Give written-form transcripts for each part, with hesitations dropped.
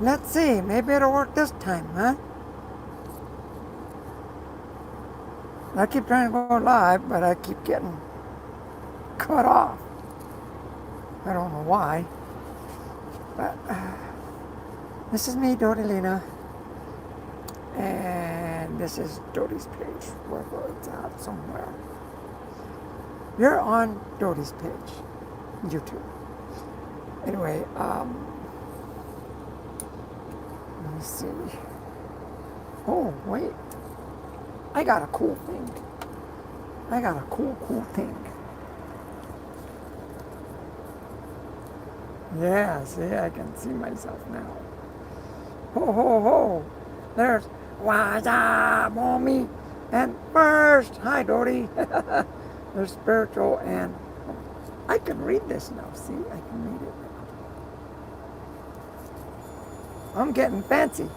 Let's see, maybe it'll work this time, huh? I keep trying to go live, but I keep getting cut off. I don't know why. But this is me, Dodi Lena. And this is Dodi's page, wherever it's at, somewhere. You're on Dodi's page, YouTube. Anyway, let me see. Oh, wait. I got a cool thing. I got a cool thing. Yeah, see, I can see myself now. Ho, ho, ho. There's Waza, Mommy, and first. Hi, Dodi. There's spiritual, and I can read this now. See, I can read it now. I'm getting fancy.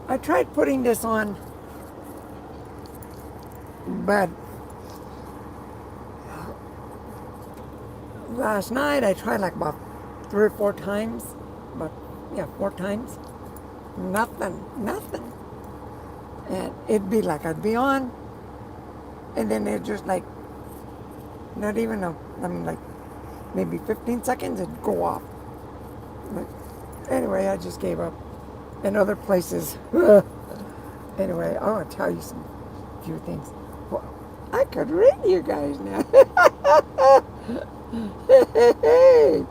I tried putting this on, but last night I tried like about 3 or 4 times, but yeah, 4 times. Nothing. And it'd be like I'd be on, and then it just like, not even like maybe 15 seconds, it'd go off. Like, anyway, I just gave up. And other places. Anyway, I want to tell you some few things. Well, I could read you guys now. Hey.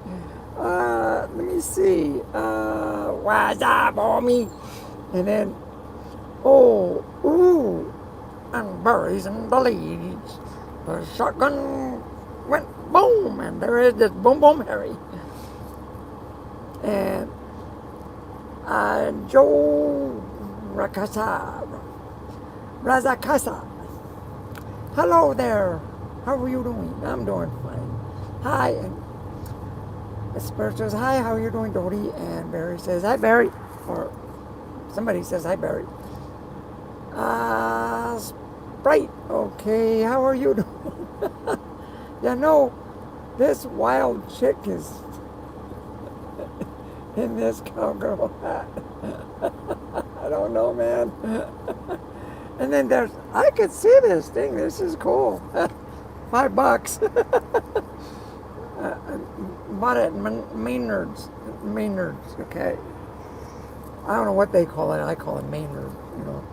Let me see. What's up, homie? And then, oh, ooh, and berries and the leaves. The shotgun went boom, and there is this boom boom Harry. And Joe Razakasa. Hello there. How are you doing? I'm doing fine. Hi. And the spirit says, hi, how are you doing, Dodi? And Barry says, hi, Barry. Or somebody says, hi, Barry. Sprite. Okay, how are you doing? You know, this wild chick is in this cowgirl hat. I don't know, man. And then I could see this thing. This is cool. $5. Bought it at Maynard's, okay. I don't know what they call it. I call it Maynard, you know.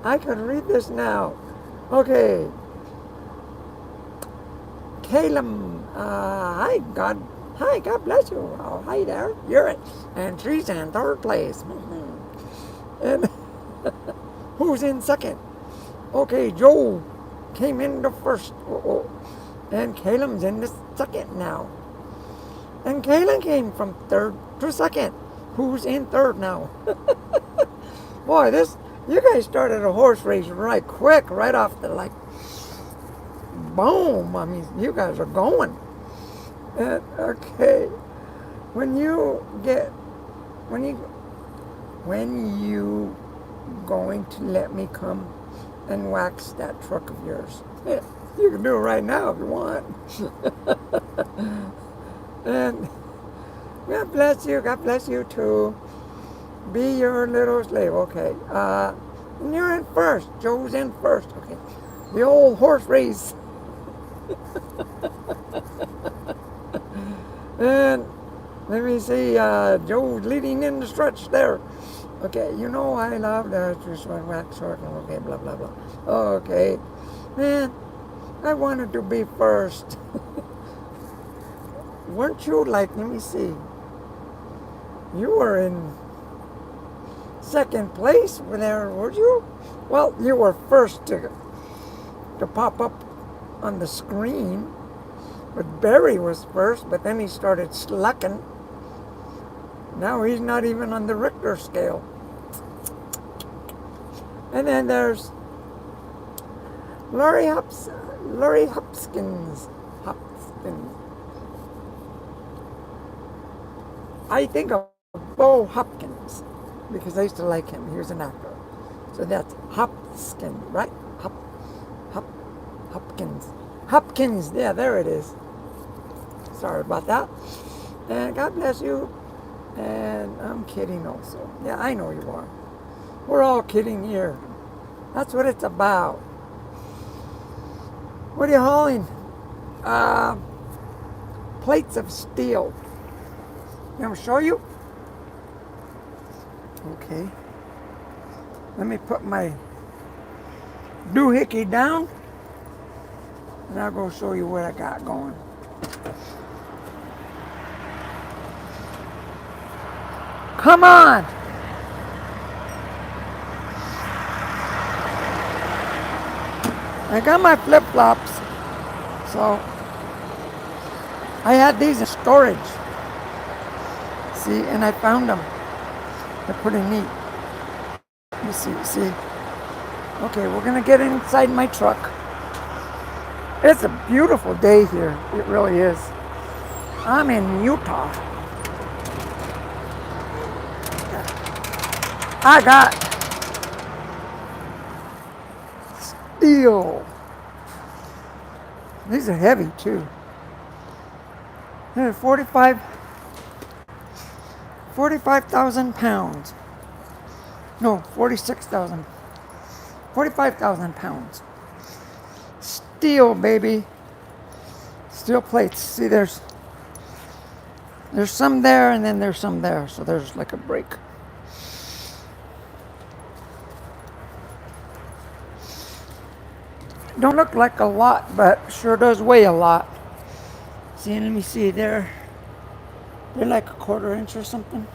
I could read this now. Okay. Caleb, hi, God bless you. Oh, hi there. You're it. And she's in 3rd place. And who's in 2nd? Okay, Joe came in the 1st. And Caleb's in the 2nd now. And Caleb came from 3rd to 2nd. Who's in 3rd now? Boy, you guys started a horse race right quick, right off the boom. I mean, you guys are going. Okay. When you going to let me come and wax that truck of yours? You can do it right now if you want. And God bless you too. Be your little slave. Okay. And you're in 1st. Joe's in 1st. Okay. The old horse race. And let me see, Joe's leading in the stretch there. Okay, you know I love the wax circle. Okay, blah, blah, blah. Okay. Man, I wanted to be 1st. Weren't you let me see. You were in 2nd place there, were you? Well, you were 1st to pop up on the screen. But Barry was 1st, but then he started slucking. Now he's not even on the Richter scale. And then there's Laurie Hopkins. I think of Bo Hopkins because I used to like him. He was an actor. So that's Hopkins, right? Hopkins. Hopkins. Yeah, there it is. Sorry about that. And God bless you. And I'm kidding also. Yeah, I know you are. We're all kidding here. That's what it's about. What are you hauling? Uh, Plates of steel. You want me to show you? Okay. Let me put my doohickey down. And I'll go show you what I got going. Come on! I got my flip-flops. So, I had these in storage. See, and I found them. They're pretty neat. You see. Okay, we're gonna get inside my truck. It's a beautiful day here. It really is. I'm in Utah. I got steel. These are heavy too. They're 45,000 pounds. No, 46,000. 45,000 pounds. Steel, baby. Steel plates. See, there's some there and then there's some there. So there's like a break. Don't look like a lot, but sure does weigh a lot. See, let me see. They're like a 1/4 inch or something.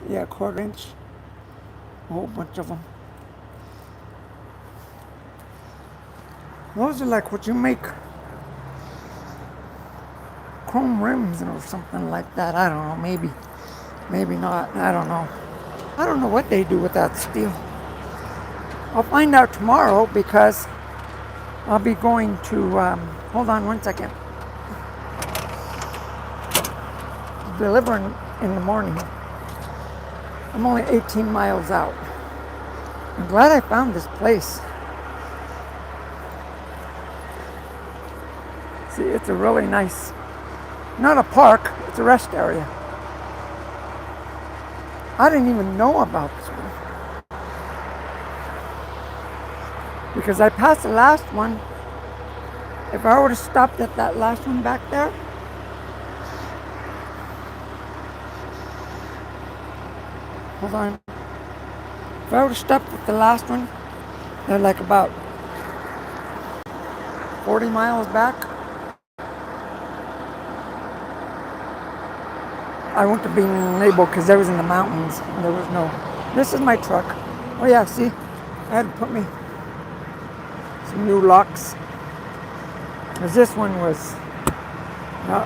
Yeah, 1/4 inch. A whole bunch of them. Those are like what you make chrome rims or something like that. I don't know. Maybe not. I don't know. I don't know what they do with that steel. I'll find out tomorrow because I'll be going to, hold on one second. Delivering in the morning. I'm only 18 miles out. I'm glad I found this place. See, it's a really nice, not a park, it's a rest area. I didn't even know about this one. Because I passed the last one. If I would have stopped at that last one back there, hold on. If I would have stopped at the last one, they're like about 40 miles back. I wouldn't have been able because there was in the mountains. And there was no. This is my truck. Oh yeah, see, I had to put me some new locks. Because this one was, I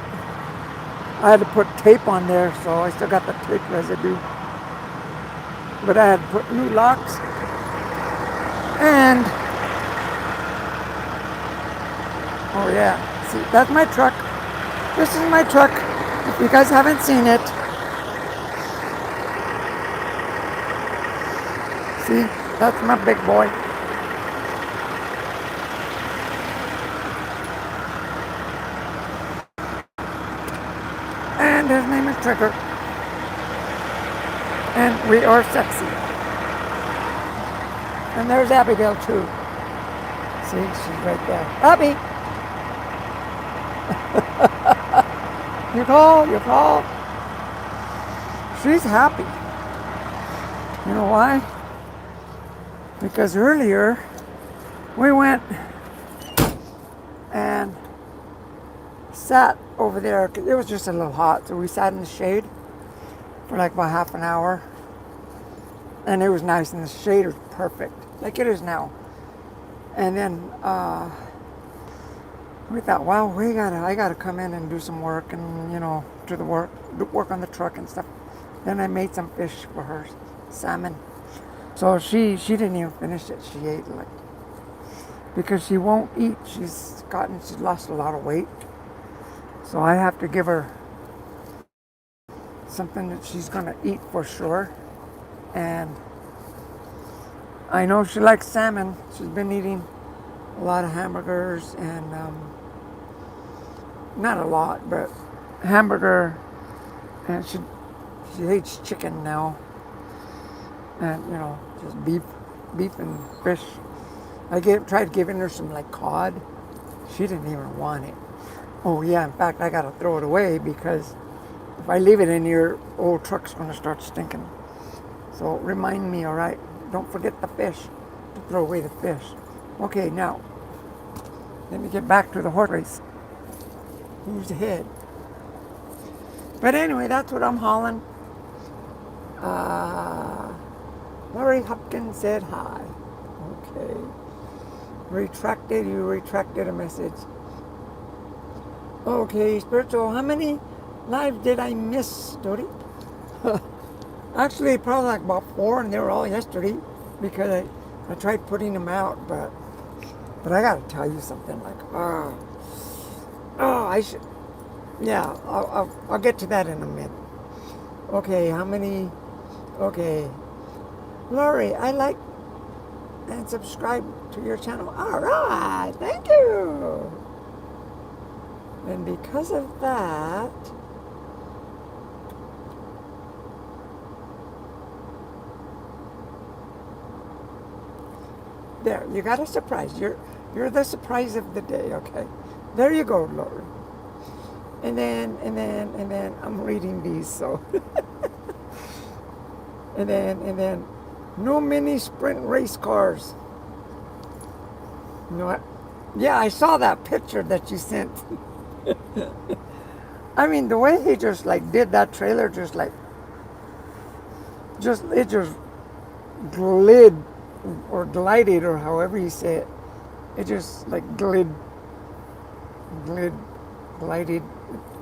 had to put tape on there, so I still got the tape residue. But I had to put new locks. And, oh yeah, see, that's my truck. This is my truck. If you guys haven't seen it, see, that's my big boy. And his name is Trigger. And we are sexy. And there's Abigail too. See, she's right there. Abby! You call. She's happy. You know why? Because earlier we went and sat over there. It was just a little hot, so we sat in the shade for like about half an hour. And it was nice, and the shade was perfect, like it is now. And then we thought, well, I gotta come in and do some work, and do work on the truck and stuff. Then I made some fish for her, salmon. So she didn't even finish it. She ate because she won't eat. She's lost a lot of weight. So I have to give her something that she's gonna eat for sure. And I know she likes salmon. She's been eating a lot of hamburgers and not a lot, but hamburger, and she hates chicken now, and just beef and fish. Tried giving her some like cod. She didn't even want it. Oh yeah, in fact I gotta throw it away because if I leave it in here, old truck's gonna start stinking. So remind me, all right? Don't forget the fish, to throw away the fish. Okay, now let me get back to the horse race. Who's ahead? But anyway, that's what I'm hauling. Lori Hopkins said hi. Okay. You retracted a message. Okay, spiritual, how many lives did I miss, Dodi? Actually, probably like about 4, and they were all yesterday because I tried putting them out, but I gotta tell you something. Like, I should. Yeah, I'll get to that in a minute. Okay, how many? Okay, Lori, I like and subscribe to your channel. All right, thank you. And because of that, there, you got a surprise. You're the surprise of the day, okay? There you go, Lori. And then I'm reading these, so and then no mini sprint race cars. You know what? Yeah, I saw that picture that you sent. I mean, the way he just like did that trailer, it just glided, or however you say it. It just like glided.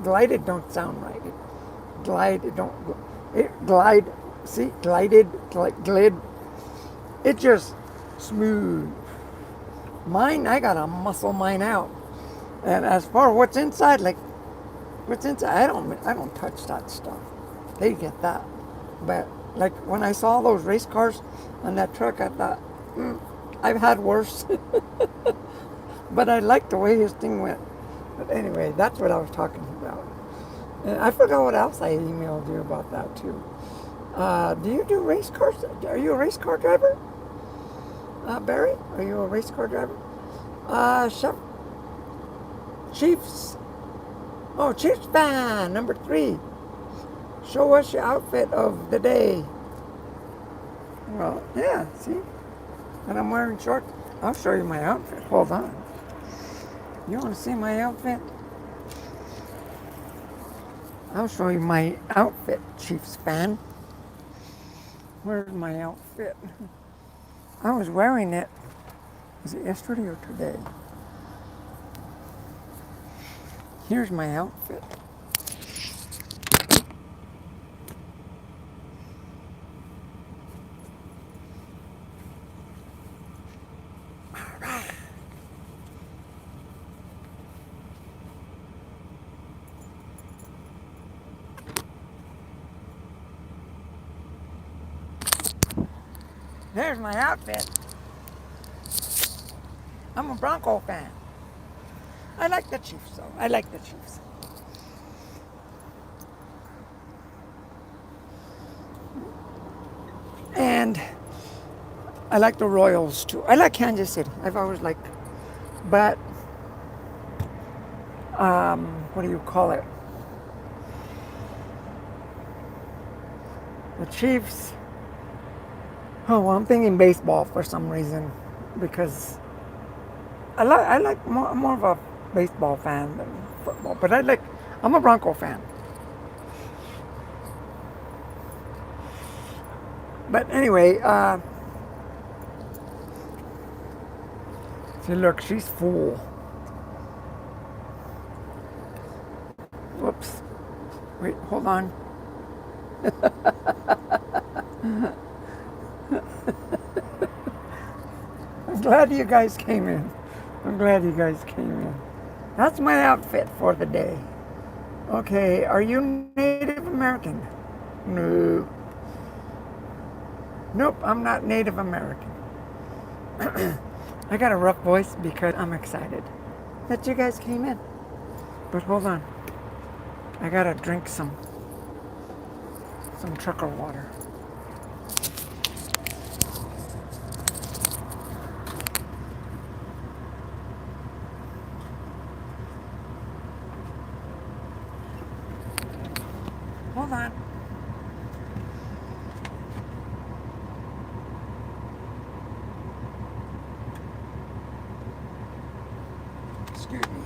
Glided don't sound right. Glid. It just smooth. Mine, I gotta muscle mine out. And as far as what's inside, I don't touch that stuff. They get that. But like when I saw those race cars on that truck, I thought, I've had worse. But I liked the way his thing went. But anyway, that's what I was talking about. And I forgot what else I emailed you about that too. Do you do race cars? Are you a race car driver? Barry, are you a race car driver? Chiefs. Oh, Chiefs fan, number 3. Show us your outfit of the day. Well, yeah, see? And I'm wearing shorts. I'll show you my outfit. Hold on. You want to see my outfit? I'll show you my outfit, Chiefs fan. Where's my outfit? I was wearing it. Was it yesterday or today? Here's my outfit. There's my outfit. I'm a Bronco fan. I like the Chiefs, though. I like the Chiefs. And I like the Royals, too. I like Kansas City. I've always liked. But, what do you call it? The Chiefs. Oh, well, I'm thinking baseball for some reason, because I'm more of a baseball fan than football, but I'm a Bronco fan. But anyway, see, look, she's full. Whoops. Wait, hold on. I'm glad you guys came in. That's my outfit for the day. Okay, are you Native American? No. Nope, I'm not Native American. I got a rough voice because I'm excited that you guys came in. But hold on. I gotta drink some trucker water. Hold on. Excuse me.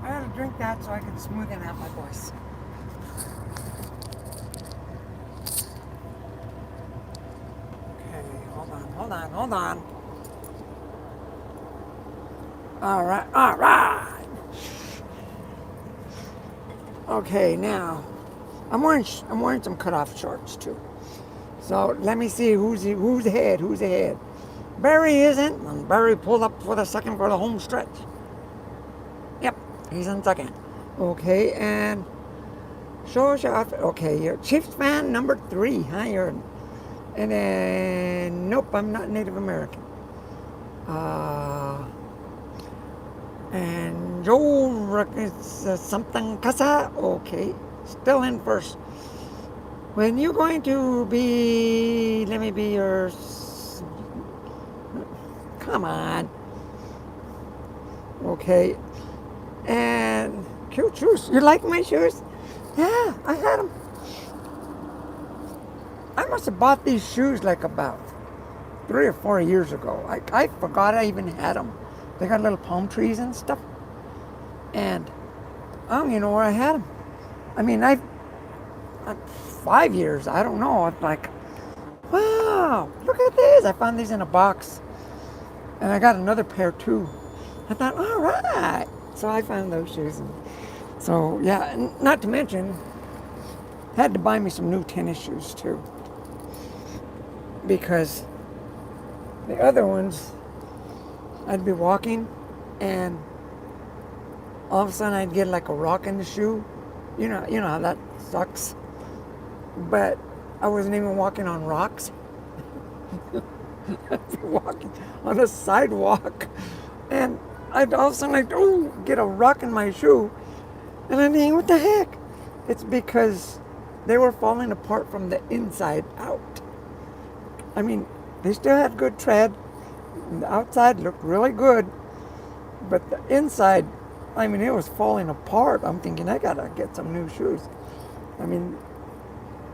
I gotta drink that so I can smoothen out my voice. Okay, hold on. All right. Okay, now I'm wearing some cutoff shorts too. So let me see who's ahead. Barry isn't, and Barry pulled up for the second for the home stretch. Yep, he's in second. Okay, and show us your outfit. Okay, you're Chiefs fan number 3, huh? And then nope, I'm not Native American. And Joe is something casa. Okay, still in first. When you going to be? Let me be your. Come on. Okay. And cute shoes. You like my shoes? Yeah, I had them. I must have bought these shoes like about 3 or 4 years ago. I forgot I even had them. They got little palm trees and stuff. And I don't even know where I had them. I mean, 5 years. I don't know. It's like, wow, look at this. I found these in a box. And I got another pair too. I thought, all right. So I found those shoes. And so, yeah, not to mention, had to buy me some new tennis shoes too. Because the other ones, I'd be walking and all of a sudden I'd get like a rock in the shoe. You know how that sucks. But I wasn't even walking on rocks. I'd be walking on a sidewalk and I'd all of a sudden get a rock in my shoe. And I'm thinking, what the heck? It's because they were falling apart from the inside out. I mean, they still had good tread. The outside looked really good. But the inside, I mean, it was falling apart. I'm thinking, I gotta get some new shoes. I mean,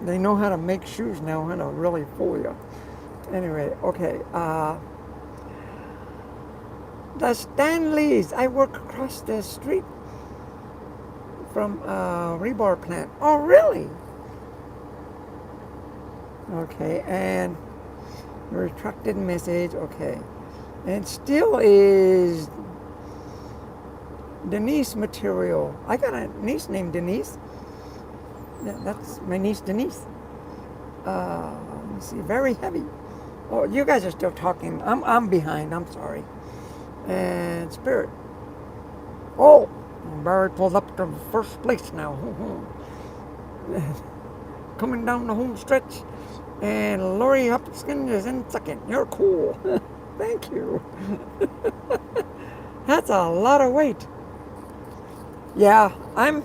they know how to make shoes now, how to really fool you. Anyway, okay. The Stanleys. I work across the street from a rebar plant. Oh, really? Okay, and the retracted message. Okay. And still is Denise material. I got a niece named Denise. Yeah, that's my niece Denise. Let me see. Very heavy. Oh, you guys are still talking. I'm behind. I'm sorry. And Spirit. Oh, Barry pulled up to first place now. Coming down the home stretch. And Lori Hopkins is in second. You're cool. Thank you. That's a lot of weight. Yeah, I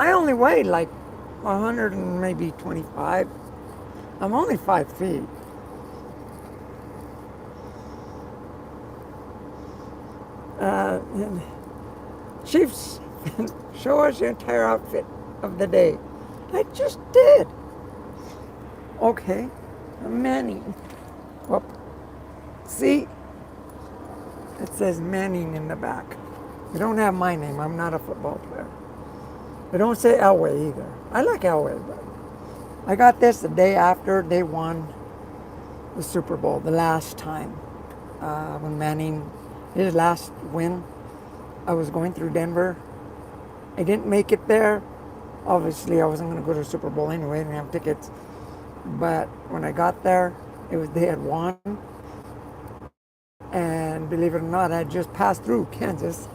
only weigh like 100 and maybe 25. I'm only 5 feet. Chiefs, show us your entire outfit of the day. I just did. Okay, Manning. Whoop. See? It says Manning in the back. They don't have my name. I'm not a football player. They don't say Elway either. I like Elway, but I got this the day after they won the Super Bowl, the last time. When Manning, his last win, I was going through Denver. I didn't make it there. Obviously, I wasn't going to go to the Super Bowl anyway. I didn't have tickets. But when I got there, they had won. And believe it or not, I had just passed through Kansas.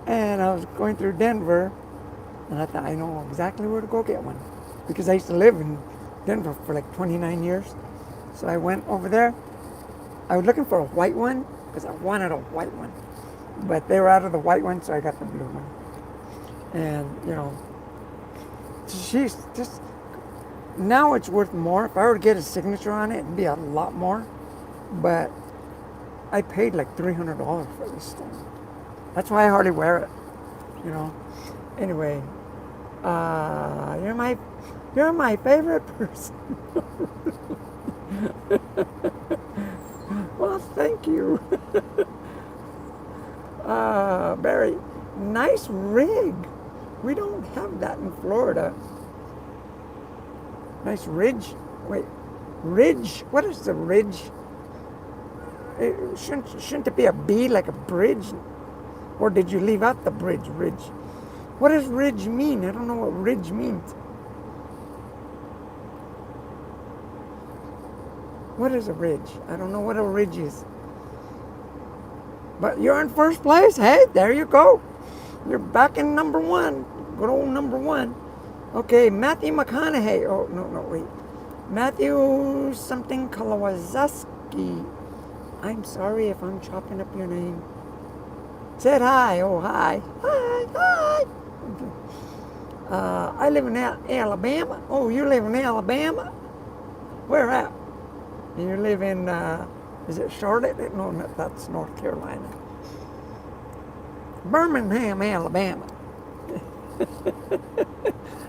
And I was going through Denver. And I thought, I know exactly where to go get one. Because I used to live in Denver for like 29 years. So I went over there. I was looking for a white one because I wanted a white one. But they were out of the white one, so I got the blue one. And, you know, she's just, now it's worth more. If I were to get a signature on it, it'd be a lot more. But I paid like $300 for this thing. That's why I hardly wear it, you know. Anyway, you're my favorite person. Well, thank you. Barry, nice rig. We don't have that in Florida. Nice ridge. Wait, ridge? What is the ridge? Shouldn't it be a B like a bridge? Or did you leave out the bridge, ridge? What does ridge mean? I don't know what ridge means. What is a ridge? I don't know what a ridge is. But you're in first place. Hey, there you go. You're back in number one. Good old number one. Okay, Matthew McConaughey. Oh, no, wait. Matthew something Kalawaski. I'm sorry if I'm chopping up your name. Said hi. Oh, hi. Hi. Okay. I live in Alabama. Oh, you live in Alabama? Where at? You live in, is it Charlotte? No, that's North Carolina. Birmingham, Alabama.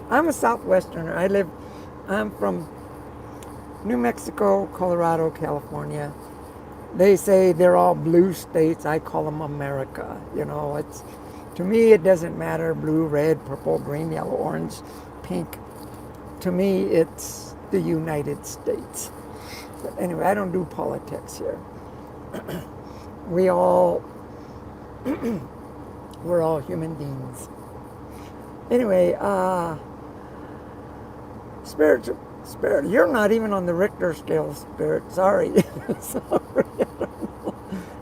I'm a Southwesterner. I'm from New Mexico, Colorado, California. They say they're all blue states. I call them America. You know, to me, it doesn't matter. Blue, red, purple, green, yellow, orange, pink. To me, it's the United States. But anyway, I don't do politics here. We're all human beings. Anyway, Spirit, you're not even on the Richter scale, Spirit. Sorry. Sorry.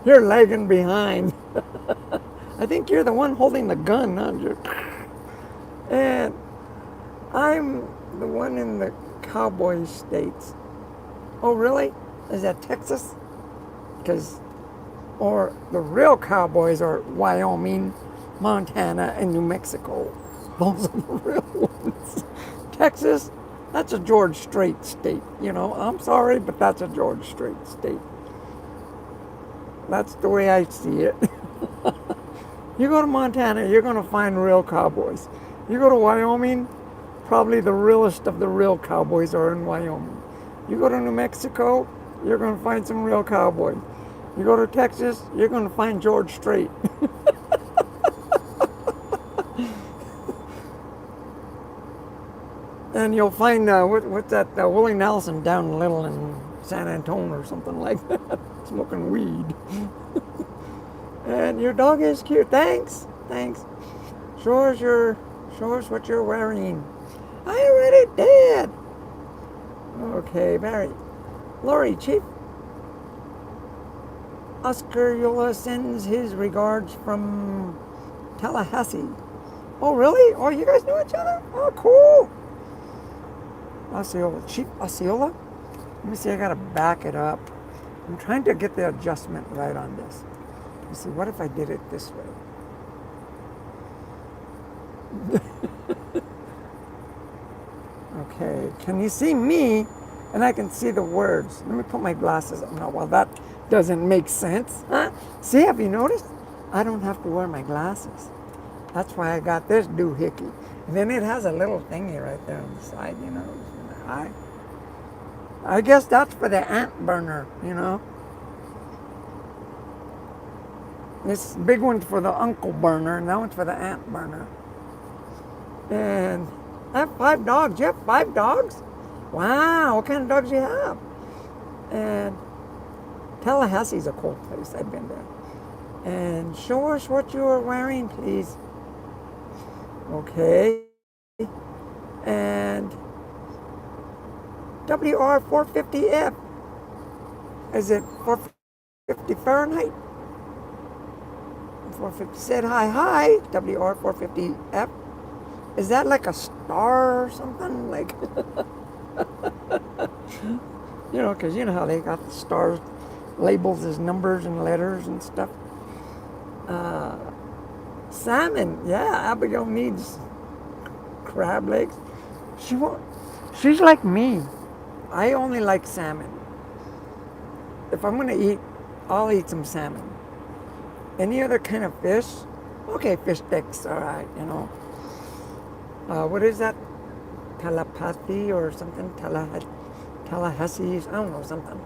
You're lagging behind. I think you're the one holding the gun, not you. And I'm the one in the cowboy states. Oh, really? Is that Texas? Or the real cowboys are Wyoming, Montana, and New Mexico. Those are the real ones. Texas, that's a George Strait state. You know, I'm sorry, but that's a George Strait state. That's the way I see it. You go to Montana, you're going to find real cowboys. You go to Wyoming, probably the realest of the real cowboys are in Wyoming. You go to New Mexico, you're going to find some real cowboys. You go to Texas, you're going to find George Strait. And you'll find, what's that, Willie Nelson down a little in San Antonio or something like that, smoking weed. And your dog is cute. Thanks. Show us what you're wearing. I already did. Okay, Barry. Lori, Chief Oscar Yola sends his regards from Tallahassee. Oh, really? Oh, you guys know each other? Oh, cool. Osceola, Chief Osceola? Let me see, I gotta back it up. I'm trying to get the adjustment right on this. Let me see, what if I did it this way? Okay, can you see me? And I can see the words. Let me put my glasses on. Well, that doesn't make sense. Huh? See, have you noticed? I don't have to wear my glasses. That's why I got this doohickey. And then it has a little thingy right there on the side, you know. I guess that's for the ant burner, you know. This big one's for the uncle burner, and that one's for the ant burner. And I have 5 dogs. You have 5 dogs? Wow, what kind of dogs do you have? And Tallahassee's a cool place. I've been there. And show us what you are wearing, please. Okay. And WR450F. Is it 450 Fahrenheit? 450 said hi, WR450F. Is that like a star or something? Like, because you know how they got the stars labeled as numbers and letters and stuff. Uh, Salmon, yeah, Abigail needs crab legs. She won't. She's like me. I only like salmon. If I'm gonna eat, I'll eat some salmon. Any other kind of fish, okay, fish sticks, all right, what is that? Telepathy or something? Tallahassee, I don't know, something.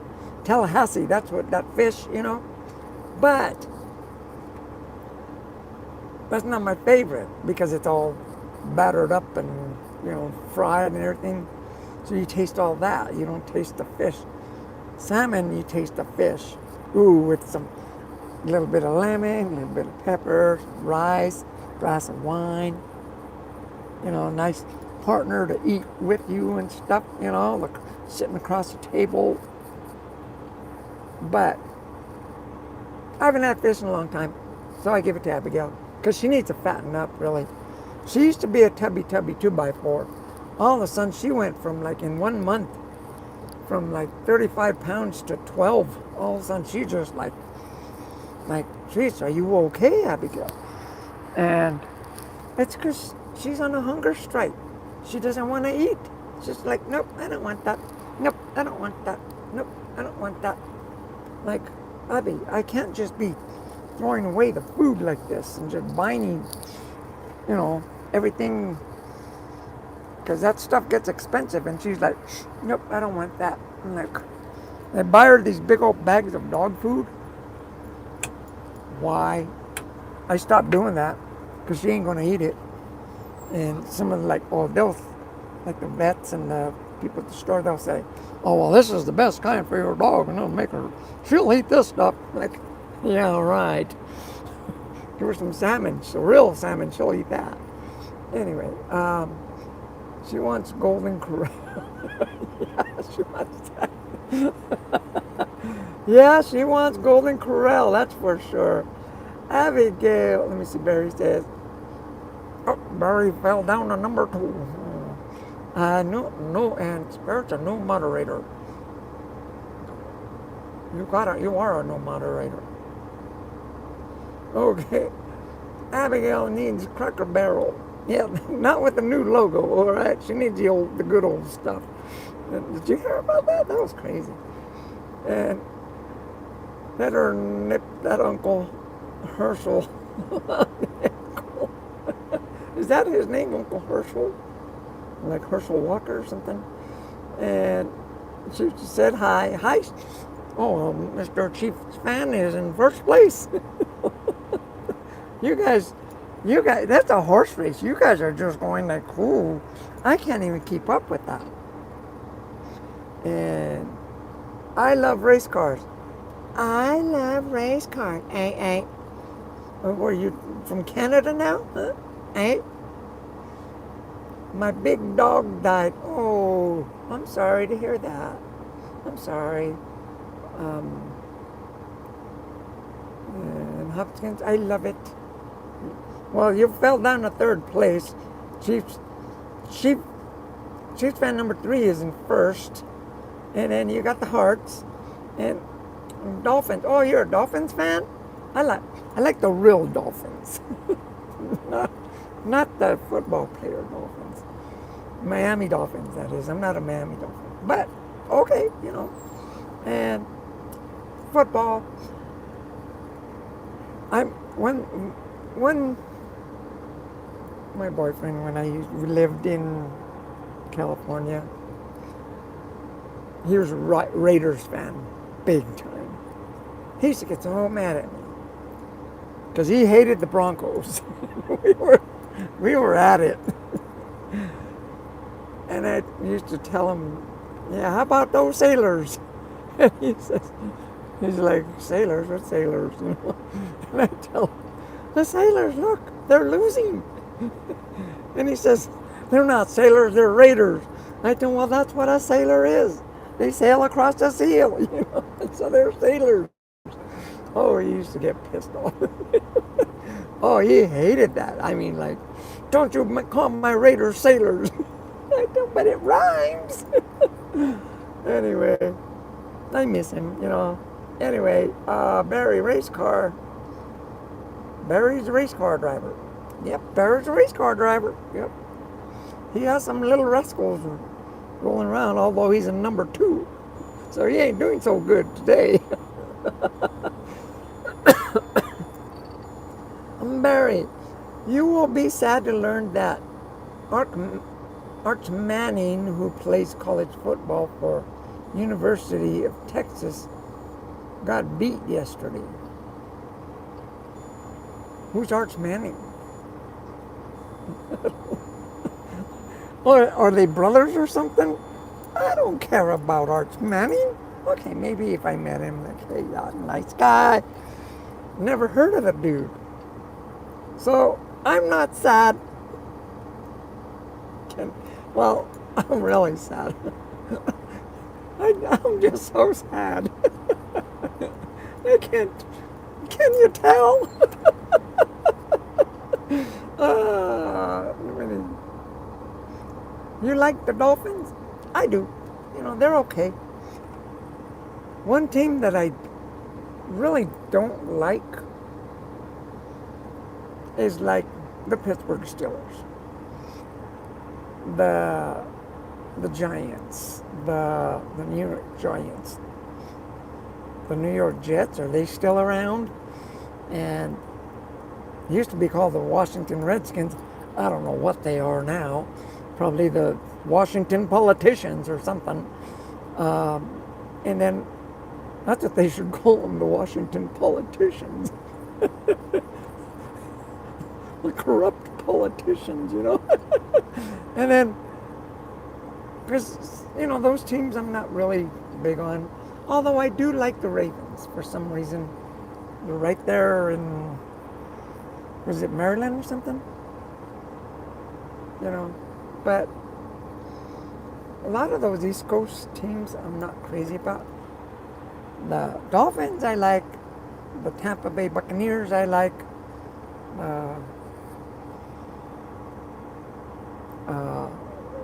Tallahassee, that's what that fish. But that's not my favorite because it's all battered up and fried and everything. So you taste all that. You don't taste the fish. Salmon, you taste the fish. Ooh, with some little bit of lemon, a little bit of pepper, rice, glass of wine. Nice partner to eat with you and stuff. Like sitting across the table. But I haven't had fish in a long time, so I give it to Abigail because she needs to fatten up. Really, she used to be a tubby 2x4. All of a sudden, she went from like in 1 month from like 35 pounds to 12. All of a sudden, she's just like, geez, are you okay, Abigail? And it's because she's on a hunger strike. She doesn't want to eat. She's like, nope, I don't want that. Nope, I don't want that. Nope, I don't want that. Like, Abby, I can't just be throwing away the food like this and just buying, everything, because that stuff gets expensive. And she's like, nope, I don't want that. I'm like, I buy her these big old bags of dog food. Why? I stopped doing that because she ain't going to eat it. And some of they'll, like the vets and the people at the store, they'll say, oh, well, this is the best kind for your dog, and she'll eat this stuff. Like, yeah, right. Give her some salmon, real salmon, she'll eat that. Anyway, she wants golden corral. Yeah, she wants that. Yeah, she wants golden corral, that's for sure. Abigail, let me see, Barry says, oh, Barry fell down to number 2. No, and Spirit's a no moderator. You are a no moderator. Okay. Abigail needs Cracker Barrel. Yeah, not with the new logo, all right? She needs the good old stuff. Did you hear about that? That was crazy. And let her nip that Uncle Herschel. Is that his name, Uncle Herschel? Like Herschel Walker or something? And she said hi. Hi. Oh, Mr. Chief Fan is in first place. You guys, that's a horse race. You guys are just going like, cool. I can't even keep up with that. And I love race cars. I love race cars. Hey. Were you from Canada now? Huh? Hey? My big dog died. Oh, I'm sorry to hear that. I'm sorry. And Hopkins, I love it. Well, you fell down to 3rd place. Chiefs fan number 3 is in 1st. And then you got the Hearts. And Dolphins. Oh, you're a Dolphins fan? I like the real Dolphins. Not the football player Dolphins. Miami Dolphins, that is. I'm not a Miami Dolphin. But, okay, And football. When my boyfriend, when we lived in California, he was a Raiders fan, big time. He used to get so mad at me because he hated the Broncos. we were at it. And I used to tell him, yeah, how about those sailors? And he's like, sailors? What sailors? And I tell him, the sailors, look, they're losing. And he says, they're not sailors, they're raiders. I tell him, well, that's what a sailor is. They sail across the sea, and so they're sailors. Oh, he used to get pissed off. Oh, he hated that. I mean, like, don't you call my Raiders sailors. I don't, but it rhymes. Anyway, I miss him. Anyway, Barry's a race car driver. Yep, Barry's a race car driver. Yep. He has some little rascals rolling around, although he's in number 2. So he ain't doing so good today. Barry, you will be sad to learn that Arch Manning, who plays college football for University of Texas, got beat yesterday. Who's Arch Manning? Or are they brothers or something? I don't care about Arch Manning. Okay, maybe if I met him, like, hey, nice guy. Never heard of the dude. So I'm not sad. Well, I'm really sad. I'm just so sad. I can't. Can you tell? Really. You like the Dolphins? I do. They're okay. One team that I really don't like is like the Pittsburgh Steelers, the Giants, the New York Giants, the New York Jets. Are they still around? And used to be called the Washington Redskins. I don't know what they are now. Probably the Washington Politicians or something. And then that's what they should call them, the Washington Politicians. The corrupt politicians. And then, because, those teams I'm not really big on. Although I do like the Ravens for some reason. They're right there in, was it Maryland or something? But a lot of those East Coast teams I'm not crazy about. The Dolphins I like. The Tampa Bay Buccaneers I like.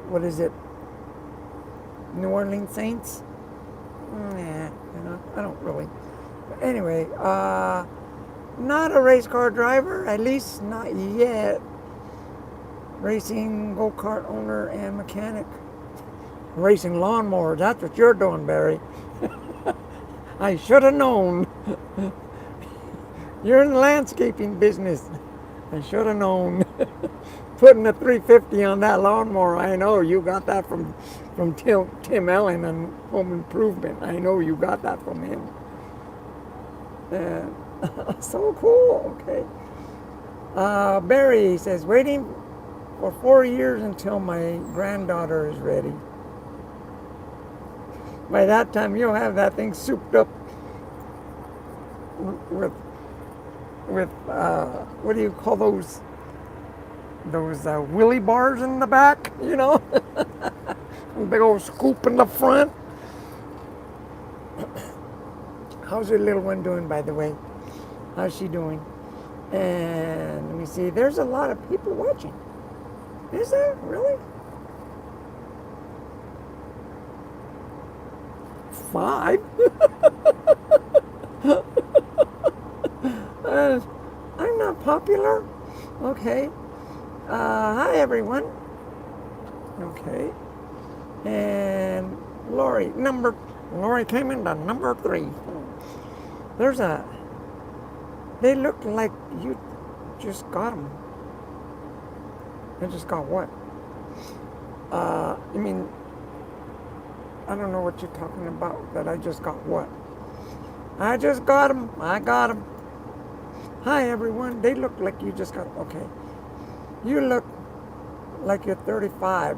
What is it? New Orleans Saints? Nah, I don't really. But anyway, not a race car driver, at least not yet. Racing go-kart owner and mechanic. Racing lawnmowers, that's what you're doing, Barry. I should have known. You're in the landscaping business. I should have known. Putting a 350 on that lawnmower, I know you got that from Tim Allen and Home Improvement. I know you got that from him. So cool. Okay. Barry says, waiting for 4 years until my granddaughter is ready. By that time, you'll have that thing souped up with what do you call those willy bars in the back, A big old scoop in the front. How's your little one doing, by the way? How's she doing? And let me see, there's a lot of people watching. Is there? Really? 5? I'm not popular. Okay. Hi, everyone. Okay. And Lori came into number 3. They look like you just got them. I just got what? You mean, I don't know what you're talking about, that I just got what? I just got them. I got them. Hi, everyone. They look like you just got them. Okay. You look like you're 35.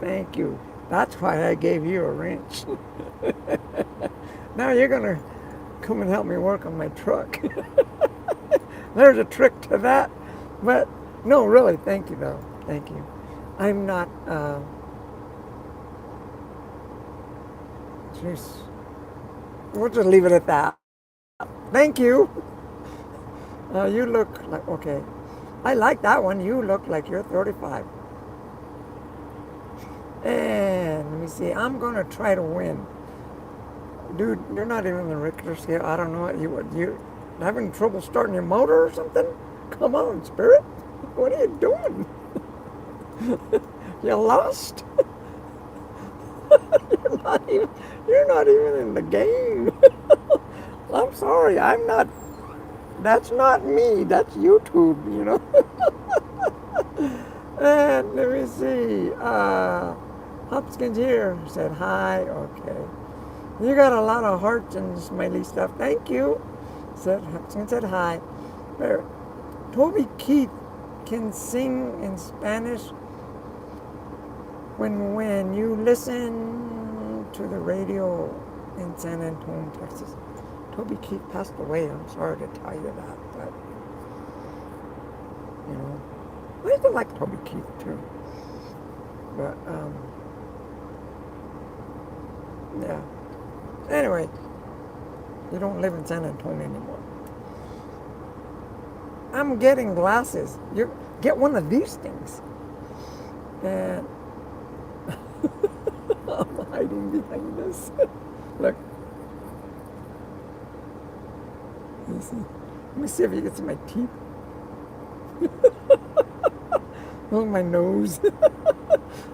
Thank you. That's why I gave you a wrench. Now you're going to come and help me work on my truck. There's a trick to that. But no, really, thank you, though. Thank you. I'm not, jeez. We'll just leave it at that. Thank you. You look like, okay. I like that one. You look like you're 35. And let me see. I'm going to try to win. Dude, you're not even on the Richter scale. I don't know what you having trouble starting your motor or something? Come on, Spirit. What are you doing? You lost? You're not even in the game. I'm sorry. I'm not. That's not me. That's YouTube, you know. And let me see. Hopkins here said hi. Okay. You got a lot of hearts and smiley stuff. Thank you. Hopkins said hi. There. Toby Keith can sing in Spanish when you listen to the radio in San Antonio, Texas. Toby Keith passed away. I'm sorry to tell you that, but you know, I used to like Toby Keith too. But yeah. Anyway, you don't live in San Antonio anymore. I'm getting glasses. You get one of these things. And I'm hiding behind this. Look. Let me see if you can see my teeth. Oh, my nose.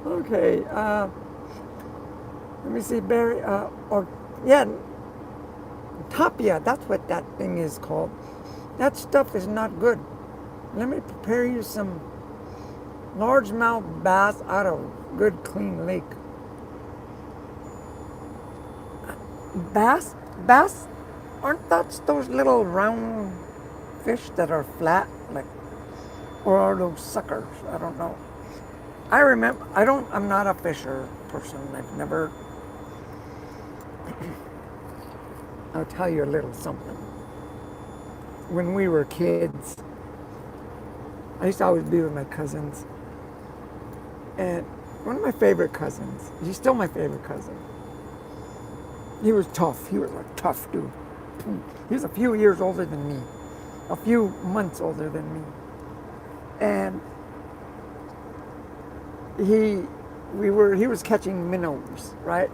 Okay. Let me see, Barry. Yeah, Tapia. That's what that thing is called. That stuff is not good. Let me prepare you some largemouth bass out of good, clean lake. Bass, aren't that those little round fish that are flat, like, or are those suckers? I don't know. I remember. I'm not a fisher person. I've never. I'll tell you a little something. When we were kids, I used to always be with my cousins. And one of my favorite cousins, he's still my favorite cousin. He was tough. He was a tough dude. He was a few years older than me, a few months older than me. And he was catching minnows, right?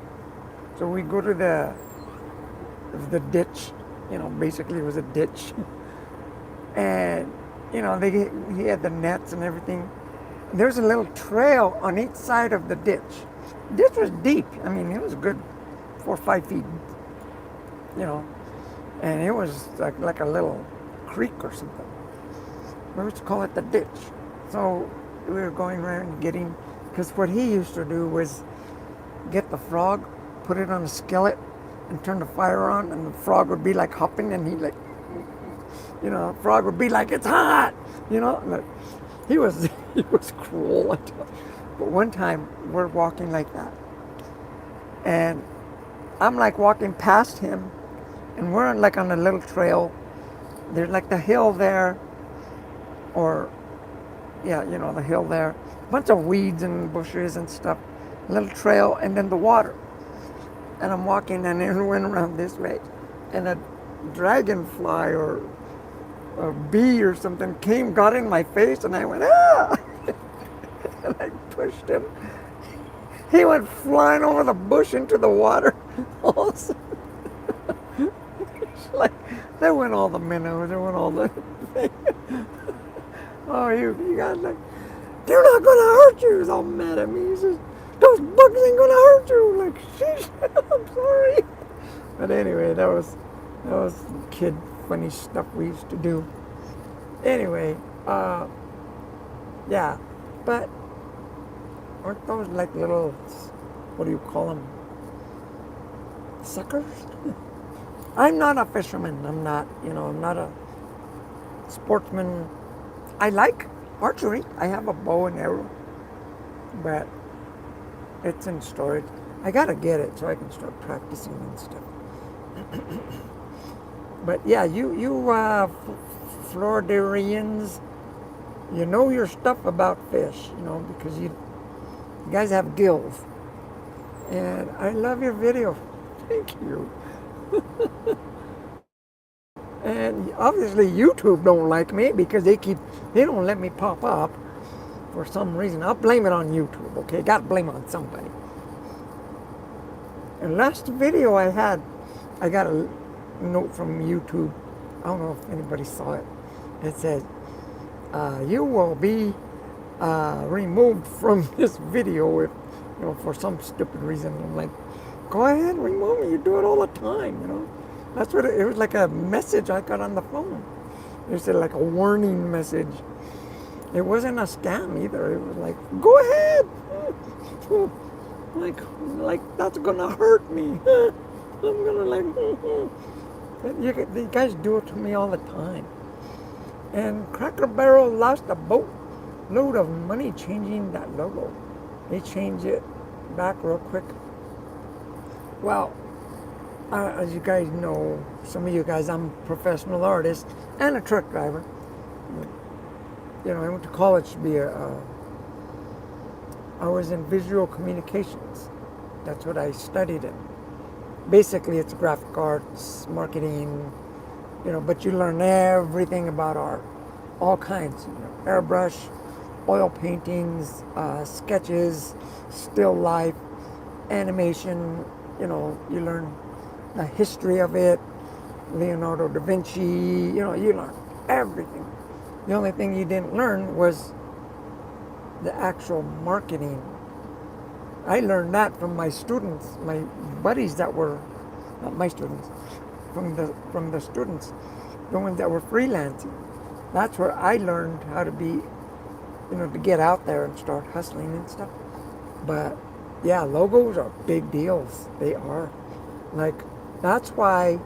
So we go to the ditch, basically it was a ditch. And, he had the nets and everything. There's a little trail on each side of the ditch. Ditch was deep. I mean, it was a good 4 or 5 feet, and it was like a little creek or something. We used to call it the ditch. So we were going around getting, because what he used to do was get the frog, put it on a skillet, and turn the fire on, and the frog would be like hopping, and he'd like, the frog would be like, it's hot, Like, he was cruel. But one time we're walking like that, and I'm like walking past him, and we're like on a little trail. There's like the hill there, or yeah, the hill there, a bunch of weeds and bushes and stuff, a little trail, and then the water. And I'm walking, and it went around this way, and a dragonfly or a bee or something got in my face, and I went, ah! And I pushed him. He went flying over the bush into the water. Also, like, there went all the minnows, there went all the thing. Oh, you guys, like, they're not gonna hurt you. He's all mad at me. He says, those bugs ain't gonna hurt you. Like, sheesh, I'm sorry. But anyway, that was kid funny stuff we used to do. Anyway, yeah, but aren't those like little, what do you call them? Suckers? I'm not a fisherman. I'm not a sportsman. I like archery. I have a bow and arrow, but it's in storage. I gotta get it so I can start practicing and stuff. But yeah, you Floridarians, you know your stuff about fish, because you guys have gills. And I love your video. Thank you. And obviously YouTube don't like me because they don't let me pop up for some reason. I'll blame it on YouTube, okay? Got to blame it on somebody. And last video I had, I got a note from YouTube. I don't know if anybody saw it. It said, you will be removed from this video if, for some stupid reason. I'm like, go ahead, remove me. You do it all the time. That's what it was, like a message I got on the phone. It said like a warning message. It wasn't a scam either. It was like, go ahead. like that's gonna hurt me. I'm gonna you guys do it to me all the time. And Cracker Barrel lost a boatload of money changing that logo. They changed it back real quick. Well, as you guys know, some of you guys, I'm a professional artist and a truck driver. I went to college to be I was in visual communications. That's what I studied in. Basically, it's graphic arts, marketing, but you learn everything about art. All kinds, airbrush, oil paintings, sketches, still life, animation, you learn the history of it, Leonardo da Vinci, you learn everything. The only thing you didn't learn was the actual marketing. I learned that from my students, my buddies that were, not my students, from the students, the ones that were freelancing. That's where I learned how to be, to get out there and start hustling and stuff. But yeah, logos are big deals. They are. That's why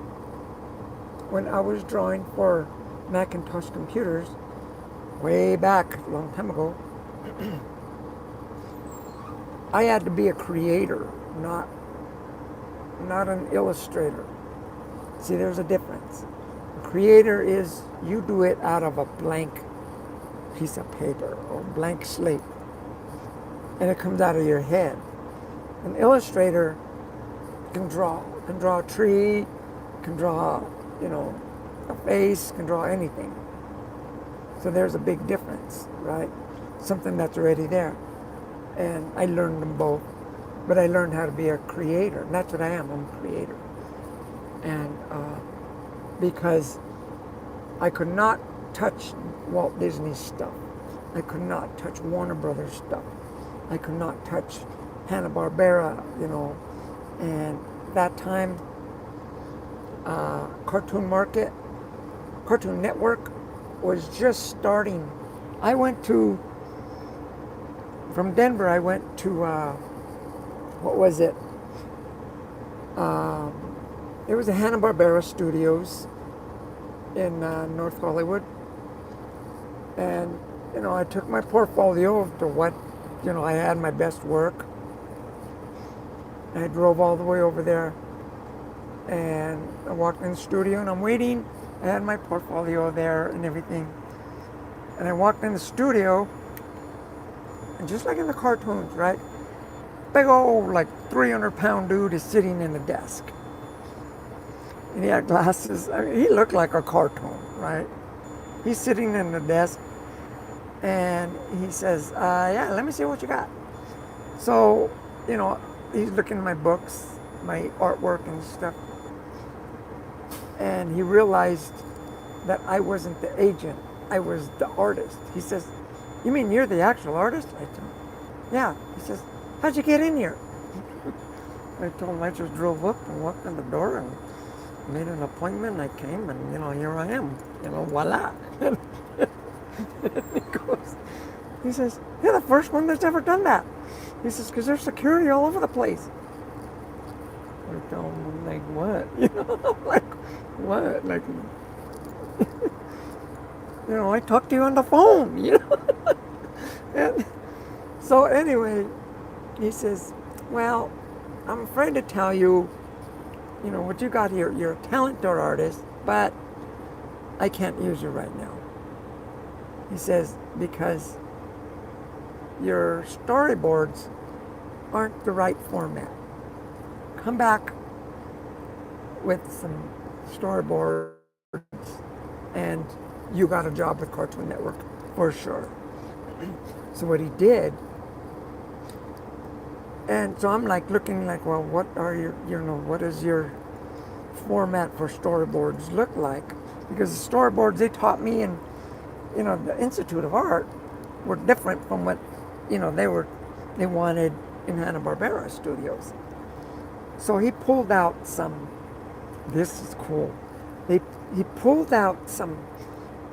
when I was drawing for Macintosh computers, way back a long time ago, I had to be a creator, not an illustrator. See, there's a difference. A creator is, you do it out of a blank piece of paper or blank slate, and it comes out of your head. An illustrator can draw a tree, can draw, a face, can draw anything. So there's a big difference, right? Something that's already there. And I learned them both, but I learned how to be a creator, and that's what I am. I'm a creator. And because I could not touch Walt Disney stuff, I could not touch Warner Brothers stuff, I could not touch Hanna-Barbera, and that time, Cartoon Network was just starting. From Denver, I went to, what was it? It was a Hanna-Barbera Studios in North Hollywood. And, I took my portfolio to what, I had my best work. I drove all the way over there, and I walked in the studio, and I'm waiting. I had my portfolio there and everything. And I walked in the studio, and just like in the cartoons, right? Big old, 300-pound dude is sitting in the desk. And he had glasses. I mean, he looked like a cartoon, right? He's sitting in the desk, and he says, yeah, let me see what you got. So, he's looking at my books, my artwork and stuff. And he realized that I wasn't the agent. I was the artist. He says, you mean you're the actual artist? I told him, yeah. He says, how'd you get in here? I told him I just drove up and walked in the door and made an appointment. I came and, here I am. Voila. He says, you're the first one that's ever done that. He says, because there's security all over the place. I told him, what? What? I talked to you on the phone, And so anyway, he says, well, I'm afraid to tell you, what you got here. You're a talented artist, but I can't use you right now. He says, because your storyboards aren't the right format. Come back with some storyboards and you got a job with Cartoon Network for sure. So what he did, and so I'm like looking like, well, what are your, what is your format for storyboards look like? Because the storyboards they taught me in, the Institute of Art were different from what, they wanted in Hanna-Barbera Studios. So he pulled out some, this is cool. He pulled out some,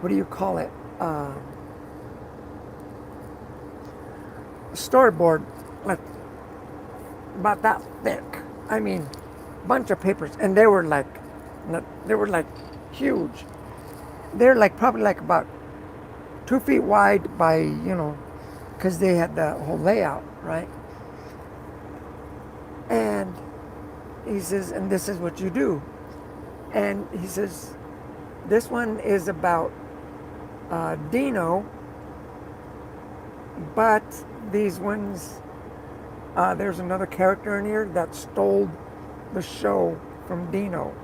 what do you call it? Storyboard, like about that thick. I mean, bunch of papers, and they were like huge. They're like probably like about 2 feet wide by, because they had the whole layout, right? And he says, and this is what you do. And he says, this one is about Dino, but these ones, there's another character in here that stole the show from Dino.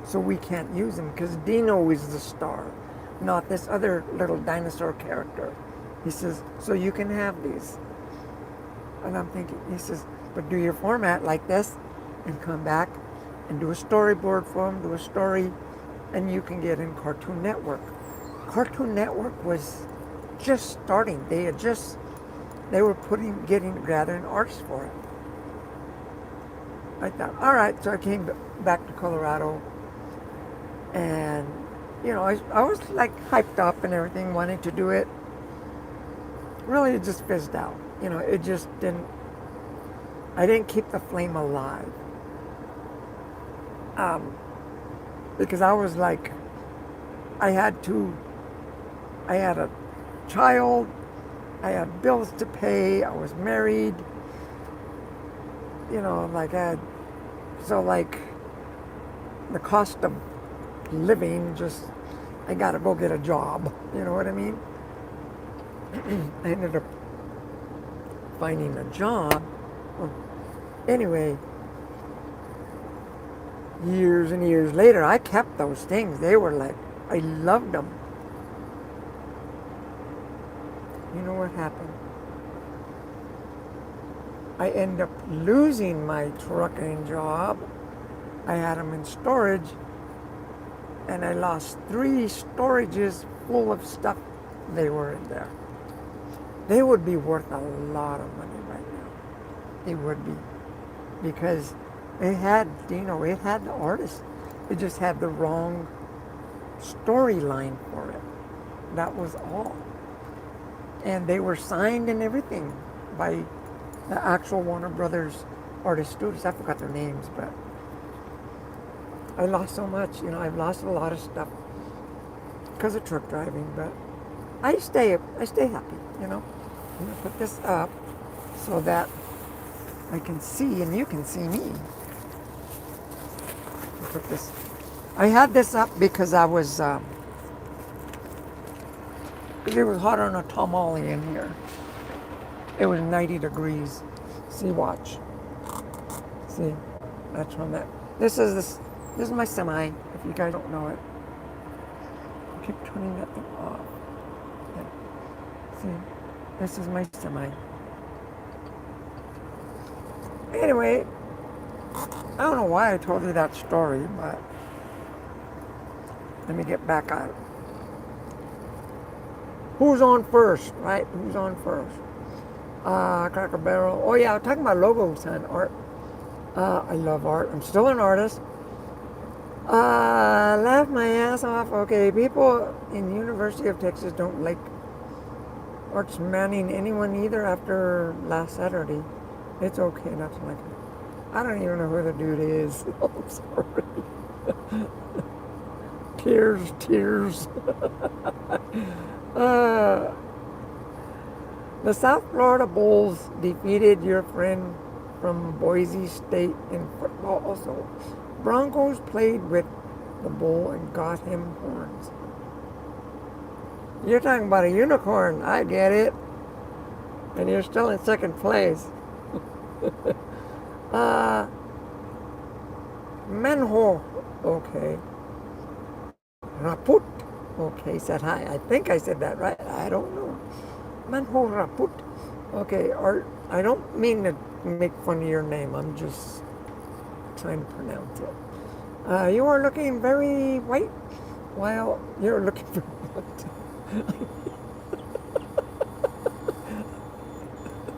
So we can't use him because Dino is the star, not this other little dinosaur character. He says, so you can have these. And I'm thinking, he says, but do your format like this and come back and do a storyboard for them, do a story, and you can get in Cartoon Network. Cartoon Network was just starting. They were gathering artists for it. I thought, all right, so I came back to Colorado, and I was like hyped up and everything, wanting to do it. Really, it just fizzed out. It just didn't. I didn't keep the flame alive. Because I was like, I had a child, I had bills to pay, I was married, so the cost of living I gotta go get a job, you know what I mean? I ended up finding a job. Anyway, years and years later, I kept those things. They were like, I loved them. You know what happened? I ended up losing my trucking job. I had them in storage, and I lost 3 storages full of stuff. They were in there. They would be worth a lot of money right now. They would be. Because it had, it had the artist. It just had the wrong storyline for it. That was all. And they were signed and everything by the actual Warner Brothers artist studios. I forgot their names, but I lost so much. I've lost a lot of stuff because of truck driving, but I stay happy. I'm gonna put this up so that I can see and you can see me. Put this. I had this up because I was. It was hotter than a tamale in here. It was 90 degrees. See, watch. See, that's from that. This is my semi. If you guys don't know it, I keep turning that thing off. Yeah. See, this is my semi. Anyway, I don't know why I told you that story, but let me get back on it. Who's on first, right? Who's on first? Cracker Barrel. Oh yeah, I'm talking about logos and art. I love art. I'm still an artist. Laugh my ass off. Okay, people in the University of Texas don't like Arch Manning anyone either after last Saturday. It's okay not to like him. I don't even know who the dude is. I'm sorry. Tears. The South Florida Bulls defeated your friend from Boise State in football also. Broncos played with the bull and got him horns. You're talking about a unicorn. I get it. And you're still in second place. Manho. Okay. Raput. Okay, said hi. I think I said that right. I don't know. Manhoraput. Okay, Art, I don't mean to make fun of your name. I'm just trying to pronounce it. You are looking very white. Well, you're looking for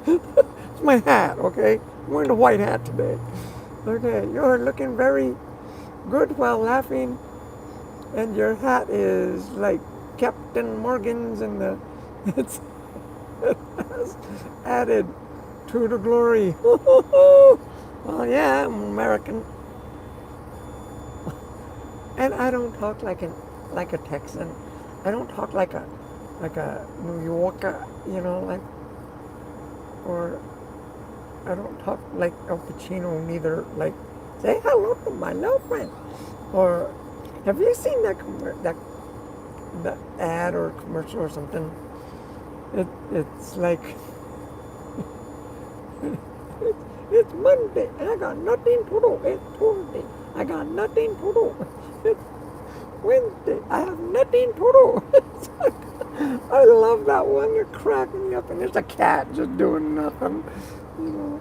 it's my hat, okay? I'm wearing a white hat today. Okay, you're looking very good while laughing, and your hat is like Captain Morgan's, and the it's it has added to the glory. Well, yeah, I'm American, and I don't talk like a Texan. I don't talk like a New Yorker, you know, like or I don't talk like Al Pacino neither. Like, say hello to my little friend. Or have you seen that ad or commercial or something? It's like it's Monday and I got nothing to do. It's Tuesday. I got nothing to do. It's Wednesday. I have nothing to do. It's like, I love that one. You're cracking me up, and there's a cat just doing nothing. You know.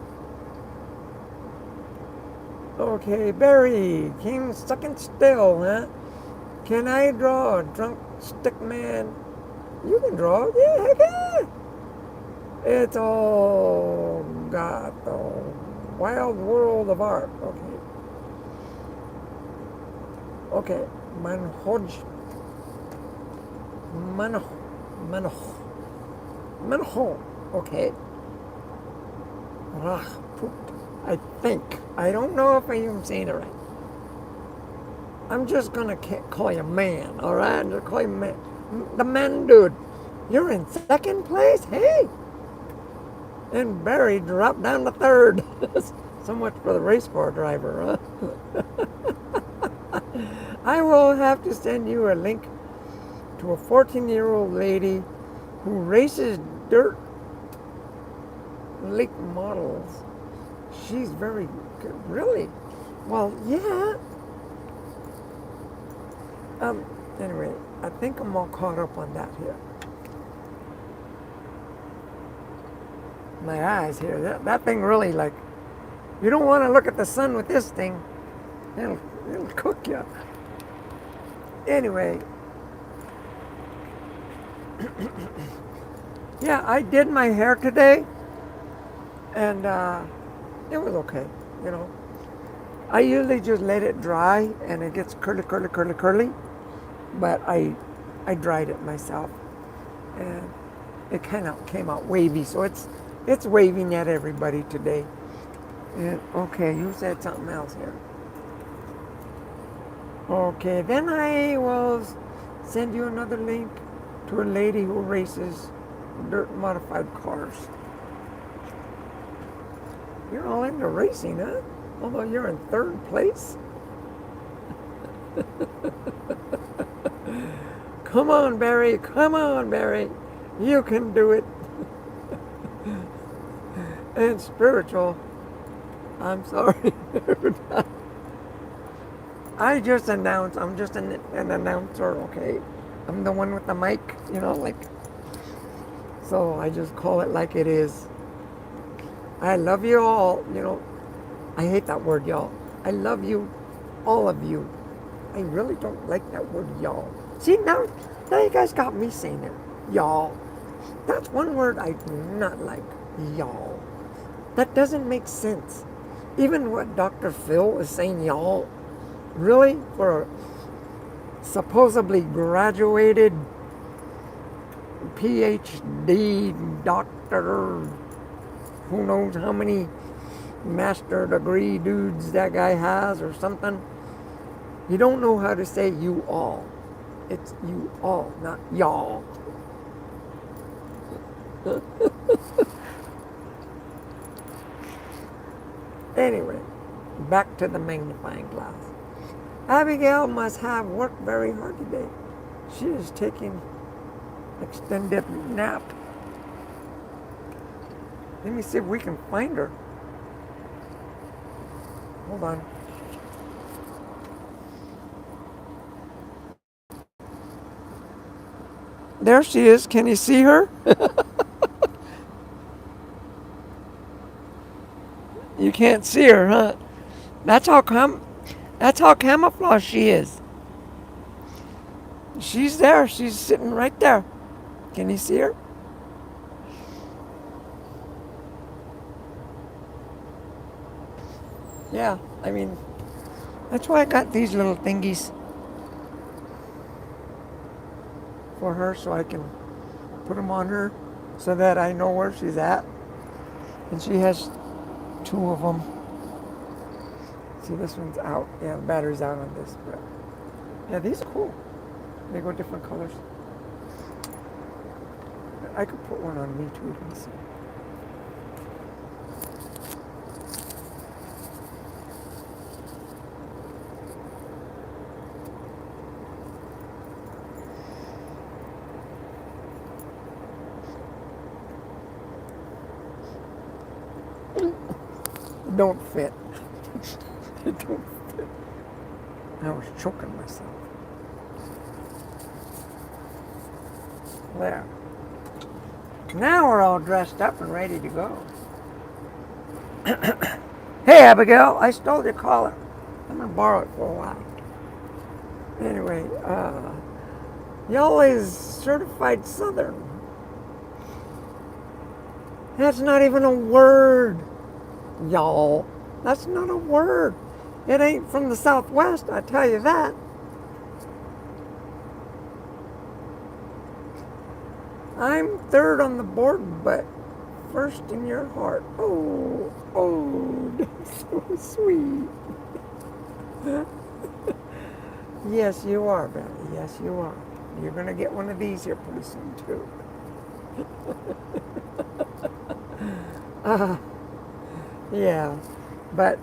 Okay, Barry, King sucking still, huh? Can I draw a drunk stick man? You can draw, yeah, heck yeah. It's all got the wild world of art. Okay. Okay. Manhoj. Manho. Manho. Manho. Okay. Rahput. I think. I don't know if I'm saying it right. I'm just gonna call you man, all right? I'm just call you man, the man dude. You're in second place, hey? And Barry dropped down to third. So much for the race car driver, huh? I will have to send you a link to a 14-year-old lady who races dirt lake models. She's very good, really. Well, yeah. Anyway, I think I'm all caught up on that here. My eyes here, that thing really, like, you don't want to look at the sun with this thing. It'll cook you. Anyway, yeah, I did my hair today, and it was okay, you know. I usually just let it dry, and it gets curly, curly, curly, curly. But I dried it myself, and it kind of came out wavy. So it's waving at everybody today. And okay, you said something else here. Okay, then I will send you another link to a lady who races dirt modified cars. You're all into racing, huh? Although you're in third place. Come on, Barry. Come on, Barry. You can do it. And spiritual. I'm sorry. I just announced. I'm just an announcer, okay? I'm the one with the mic, you know, like. So I just call it like it is. I love you all, you know. I hate that word, y'all. I love you, all of you. I really don't like that word, y'all. See, now you guys got me saying it. Y'all. That's one word I do not like. Y'all. That doesn't make sense. Even what Dr. Phil is saying, y'all. Really? For a supposedly graduated PhD doctor, who knows how many master degree dudes that guy has or something. You don't know how to say you all. It's you all, not y'all. Anyway, back to the magnifying glass. Abigail must have worked very hard today. She is taking extended nap. Let me see if we can find her. Hold on. there she is. Can you see her? You can't see her, huh? That's how that's how camouflage she is. She's there. She's sitting right there. Can you see her? Yeah, I mean, that's why I got these little thingies for her so I can put them on her so that I know where she's at. And she has two of them. See, this one's out. Yeah, the battery's out on this. But yeah, these are cool. They go different colors. I could put one on me too. Let me see. It don't fit. It don't fit. I was choking myself. There. Now we're all dressed up and ready to go. Hey, Abigail, I stole your collar. I'm going to borrow it for a while. Anyway, y'all is certified Southern. That's not even a word, y'all. That's not a word. It ain't from the Southwest, I tell you that. I'm third on the board, but first in your heart. Oh, oh, that's so sweet. Yes, you are, Betty. Yes, you are. You're going to get one of these here pretty soon, too. Yeah, but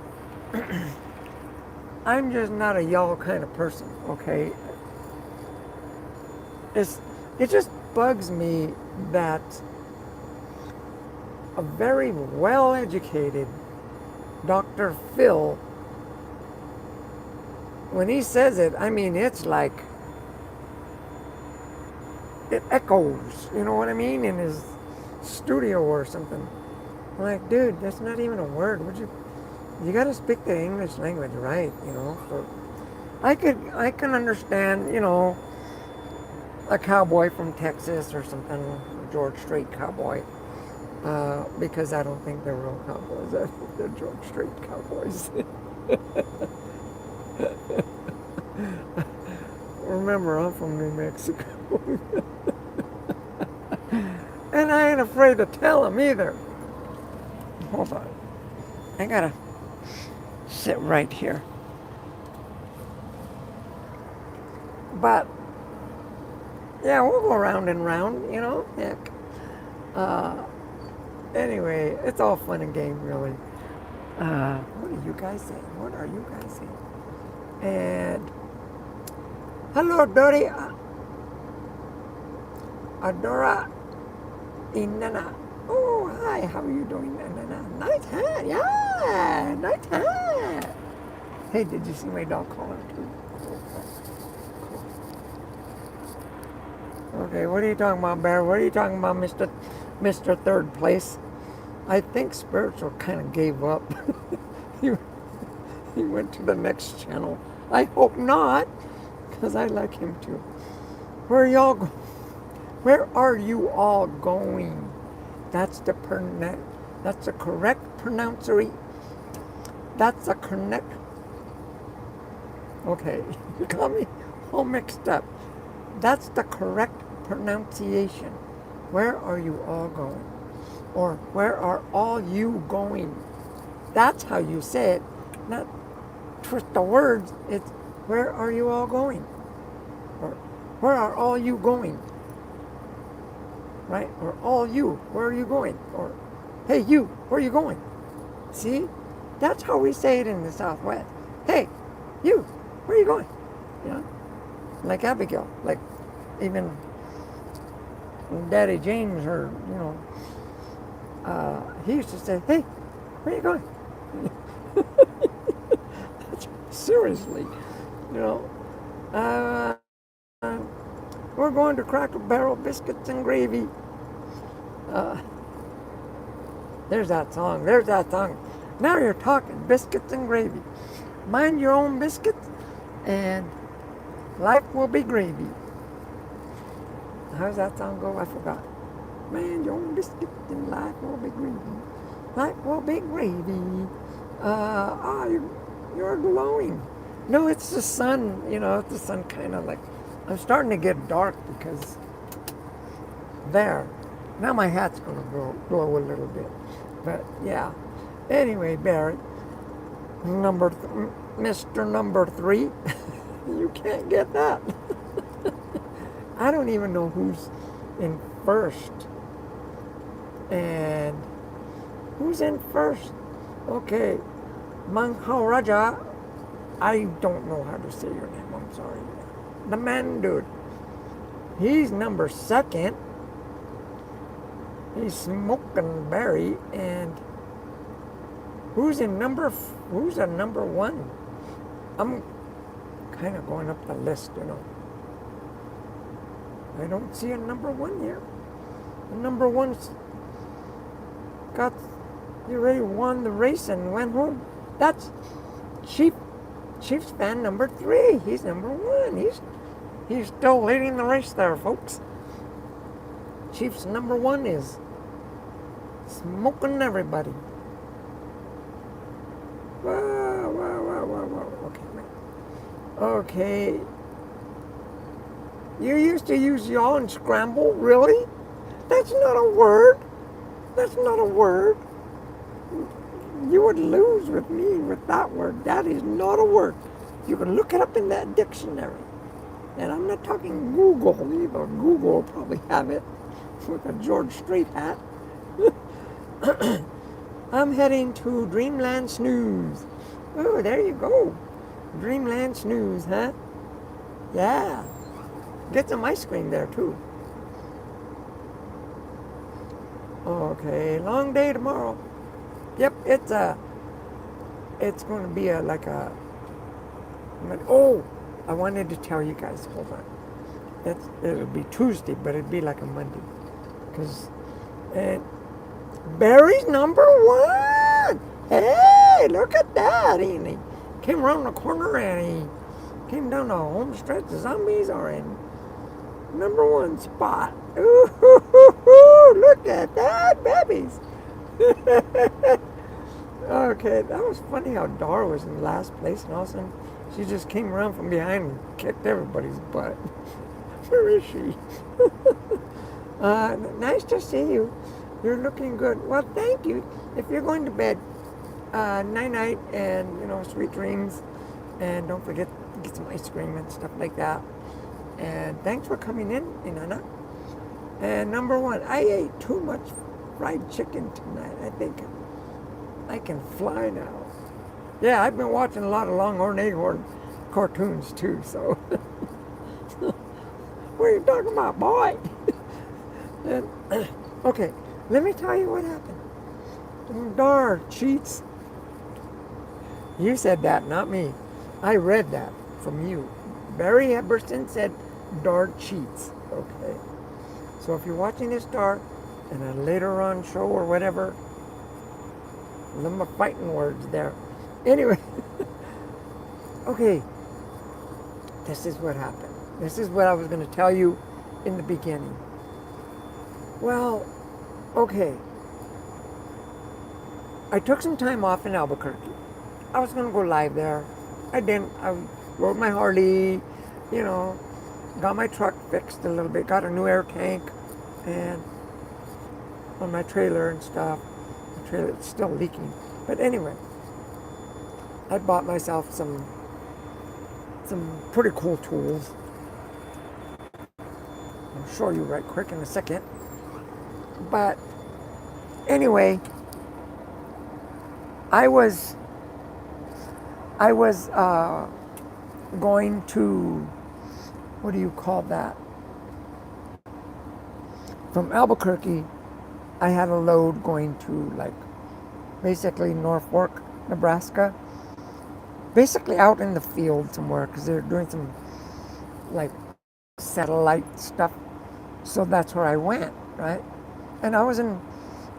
I'm just not a y'all kind of person, okay? It just bugs me that a very well-educated Dr. Phil, when he says it, I mean, it's like, it echoes, you know what I mean, in his studio or something. I'm like, dude, that's not even a word. You got to speak the English language right, you know. So I can understand, you know, a cowboy from Texas or something, George Strait cowboy, because I don't think they're real cowboys. I think they're George Strait cowboys. Remember, I'm from New Mexico. And I ain't afraid to tell them either. Hold on. I gotta sit right here. But, yeah, we'll go round and round, you know, heck. Anyway, it's all fun and game, really. What are you guys saying? What are you guys saying? And, hello, Dodi. Adora Inana. Oh, hi, how are you doing, Inana? Nice hat, yeah, nice hat. Hey, did you see my dog collar, too? Okay, what are you talking about, Bear? What are you talking about, Mr. Third Place? I think Spiritual kind of gave up. he, he went to the next channel. I hope not, because I like him too. Where are you all going? That's the correct pronunciation. That's a correct. Okay, you got me all mixed up. That's the correct pronunciation. Where are you all going? Or where are all you going? That's how you say it. Not twist the words. It's where are you all going? Or where are all you going? Right? Or all you, where are you going? Or hey you, where are you going? See? That's how we say it in the Southwest. Hey, you, where are you going? You know? Like Abigail, like even Daddy James, or you know, he used to say, "Hey, where are you going?" Seriously, you know. We're going to Cracker Barrel biscuits and gravy. Uh, there's that song. There's that song. Now you're talking biscuits and gravy. Mind your own biscuits, and life will be gravy. How does that song go? I forgot. Mind your own biscuits, and life will be gravy. Life will be gravy. You're glowing. No, it's the sun. You know, it's the sun kind of like. I'm starting to get dark because there. Now my hat's going to glow a little bit. But yeah. Anyway, Barry, Mr. Number 3, you can't get that. I don't even know who's in first. And who's in first? Okay. Manharaja, I don't know how to say your name, I'm sorry. The man dude. He's number 2nd. He's smoking Barry, and who's a number 1? I'm kind of going up the list, you know. I don't see a number 1 here. The number 1's he already won the race and went home. That's Chiefs fan number 3. He's number 1. He's still leading the race there, folks. Chiefs number 1 is smoking everybody. Wow. Okay. You used to use yaw and scramble? Really? That's not a word. That's not a word. You would lose with me with that word. That is not a word. You can look it up in that dictionary. And I'm not talking Google either. Google will probably have it with a George Strait hat. I'm heading to Dreamland Snooze. Oh, there you go. Dreamland Snooze, huh? Yeah. Get some ice cream there, too. Okay, long day tomorrow. Yep, it's going to be oh, I wanted to tell you guys, hold on. It'll be Tuesday, but it'd be like a Monday. Because Barry's number 1. Hey, look at that. He came around the corner and he came down the home stretch. The zombies are in number 1 spot. Ooh, look at that, babies. Okay, that was funny how Dar was in last place and all of a sudden she just came around from behind and kicked everybody's butt. Where is she? Nice to see you. You're looking good. Well, thank you. If you're going to bed, night-night and, sweet dreams. And don't forget to get some ice cream and stuff like that. And thanks for coming in, Inanna. And number 1, I ate too much fried chicken tonight. I think I can fly now. Yeah, I've been watching a lot of Longhorn Leghorn cartoons too, so. What are you talking about, boy? And, okay, let me tell you what happened. Dar cheats. You said that, not me. I read that from you. Barry Eberson said Dar cheats. Okay. So if you're watching this, Dar, in a later on show or whatever, them are fighting words there. Anyway, okay, this is what happened. This is what I was going to tell you in the beginning. Well, okay, I took some time off in Albuquerque. I was going to go live there. I didn't. I rode my Harley, got my truck fixed a little bit, got a new air tank, and on my trailer and stuff. The trailer's still leaking. But anyway, I bought myself some pretty cool tools. I'll show you right quick in a second. But anyway, I was going to, what do you call that? From Albuquerque, I had a load going to basically Norfolk, Nebraska. Basically out in the field somewhere because they're doing some satellite stuff. So that's where I went, right? And I was in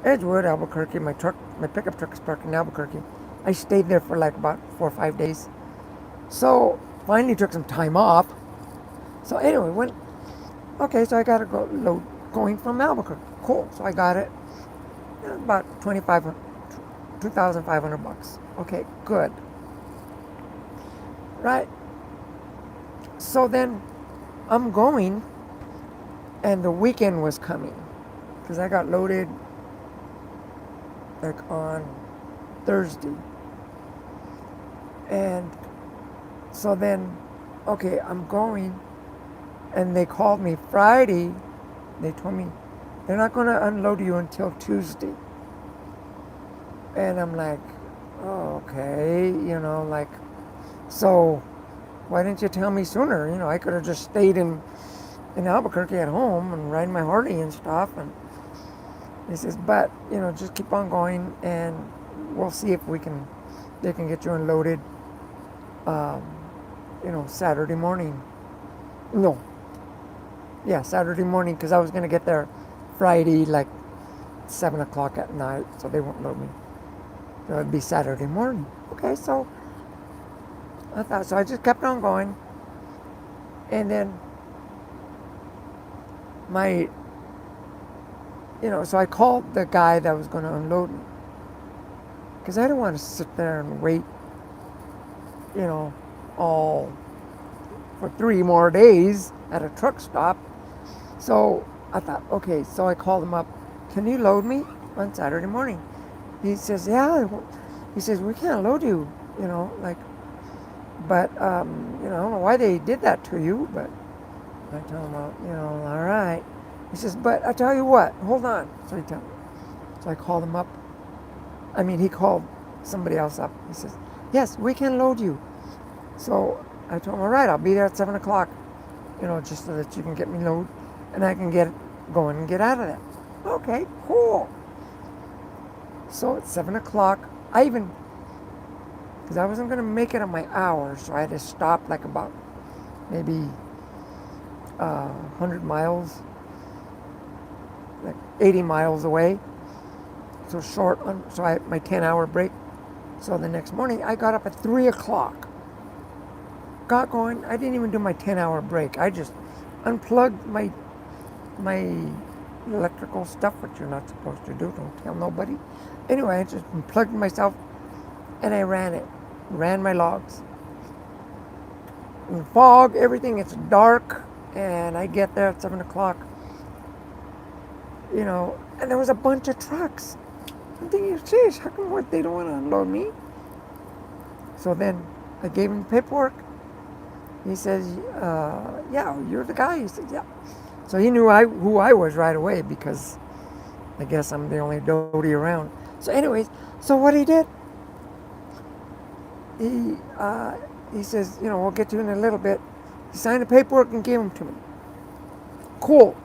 Edgewood, Albuquerque. My pickup truck is parked in Albuquerque. I stayed there for like about 4 or 5 days. So finally took some time off. So anyway, okay, so I got to go load going from Albuquerque. Cool. So I got it. About 2,500 bucks. Okay, good. Right. So then I'm going, and the weekend was coming because I got loaded like on Thursday. And so then, okay, I'm going, and they called me Friday. They told me they're not going to unload you until Tuesday. And I'm like, oh, okay, like, so why didn't you tell me sooner? I could have just stayed in Albuquerque at home and riding my Harley and stuff. And he says, but, just keep on going, and we'll see if they can get you unloaded, Saturday morning. No. Yeah, Saturday morning, because I was going to get there Friday, like 7 o'clock at night, so they won't load me. So it'd be Saturday morning. Okay, so I just kept on going. And then so I called the guy that was going to unload me. Because I didn't want to sit there and wait, all for 3 more days at a truck stop. So I thought, okay, so I called him up. Can you load me on Saturday morning? He says, yeah. He says, we can't load you, but, I don't know why they did that to you, but I told him, all right. He says, but I tell you what, hold on. So I called him up. He called somebody else up. He says, yes, we can load you. So I told him, all right, I'll be there at 7 o'clock, just so that you can get me loaded and I can get going and get out of there. Okay, cool. So at 7 o'clock, because I wasn't going to make it on my hour, so I had to stop like about maybe 100 miles, like 80 miles away. So short, so I had my 10-hour break. So the next morning, I got up at 3 o'clock. Got going. I didn't even do my 10-hour break. I just unplugged my electrical stuff, which you're not supposed to do. Don't tell nobody. Anyway, I just unplugged myself, and I ran my logs. In the fog, everything, it's dark, and I get there at 7 o'clock, and there was a bunch of trucks. I'm thinking, geez, how come they don't want to unload me? So then I gave him the paperwork. He says, yeah, you're the guy. He said, yeah. So he knew who I was right away, because I guess I'm the only Dodi around. So anyways, so what he did, he says, we'll get you in a little bit. He signed the paperwork and gave them to me. Cool.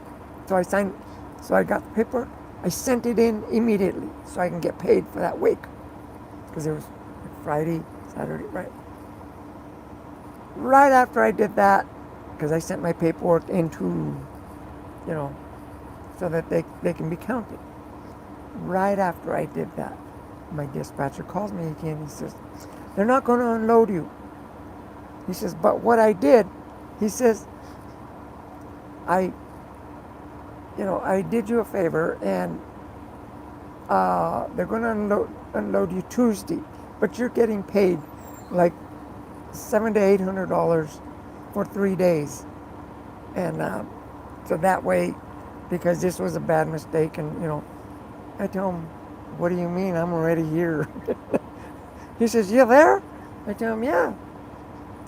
So I got the paperwork. I sent it in immediately so I can get paid for that week. Because it was Friday, Saturday, right? Right after I did that, because I sent my paperwork into, so that they can be counted. Right after I did that, my dispatcher calls me again. He says, they're not going to unload you. He says, but what I did, he says, I did you a favor, and they're going to unload you Tuesday, but you're getting paid like $700 to $800 for 3 days, and so that way, because this was a bad mistake, and I tell him, what do you mean? I'm already here. He says, you there? I tell him, yeah.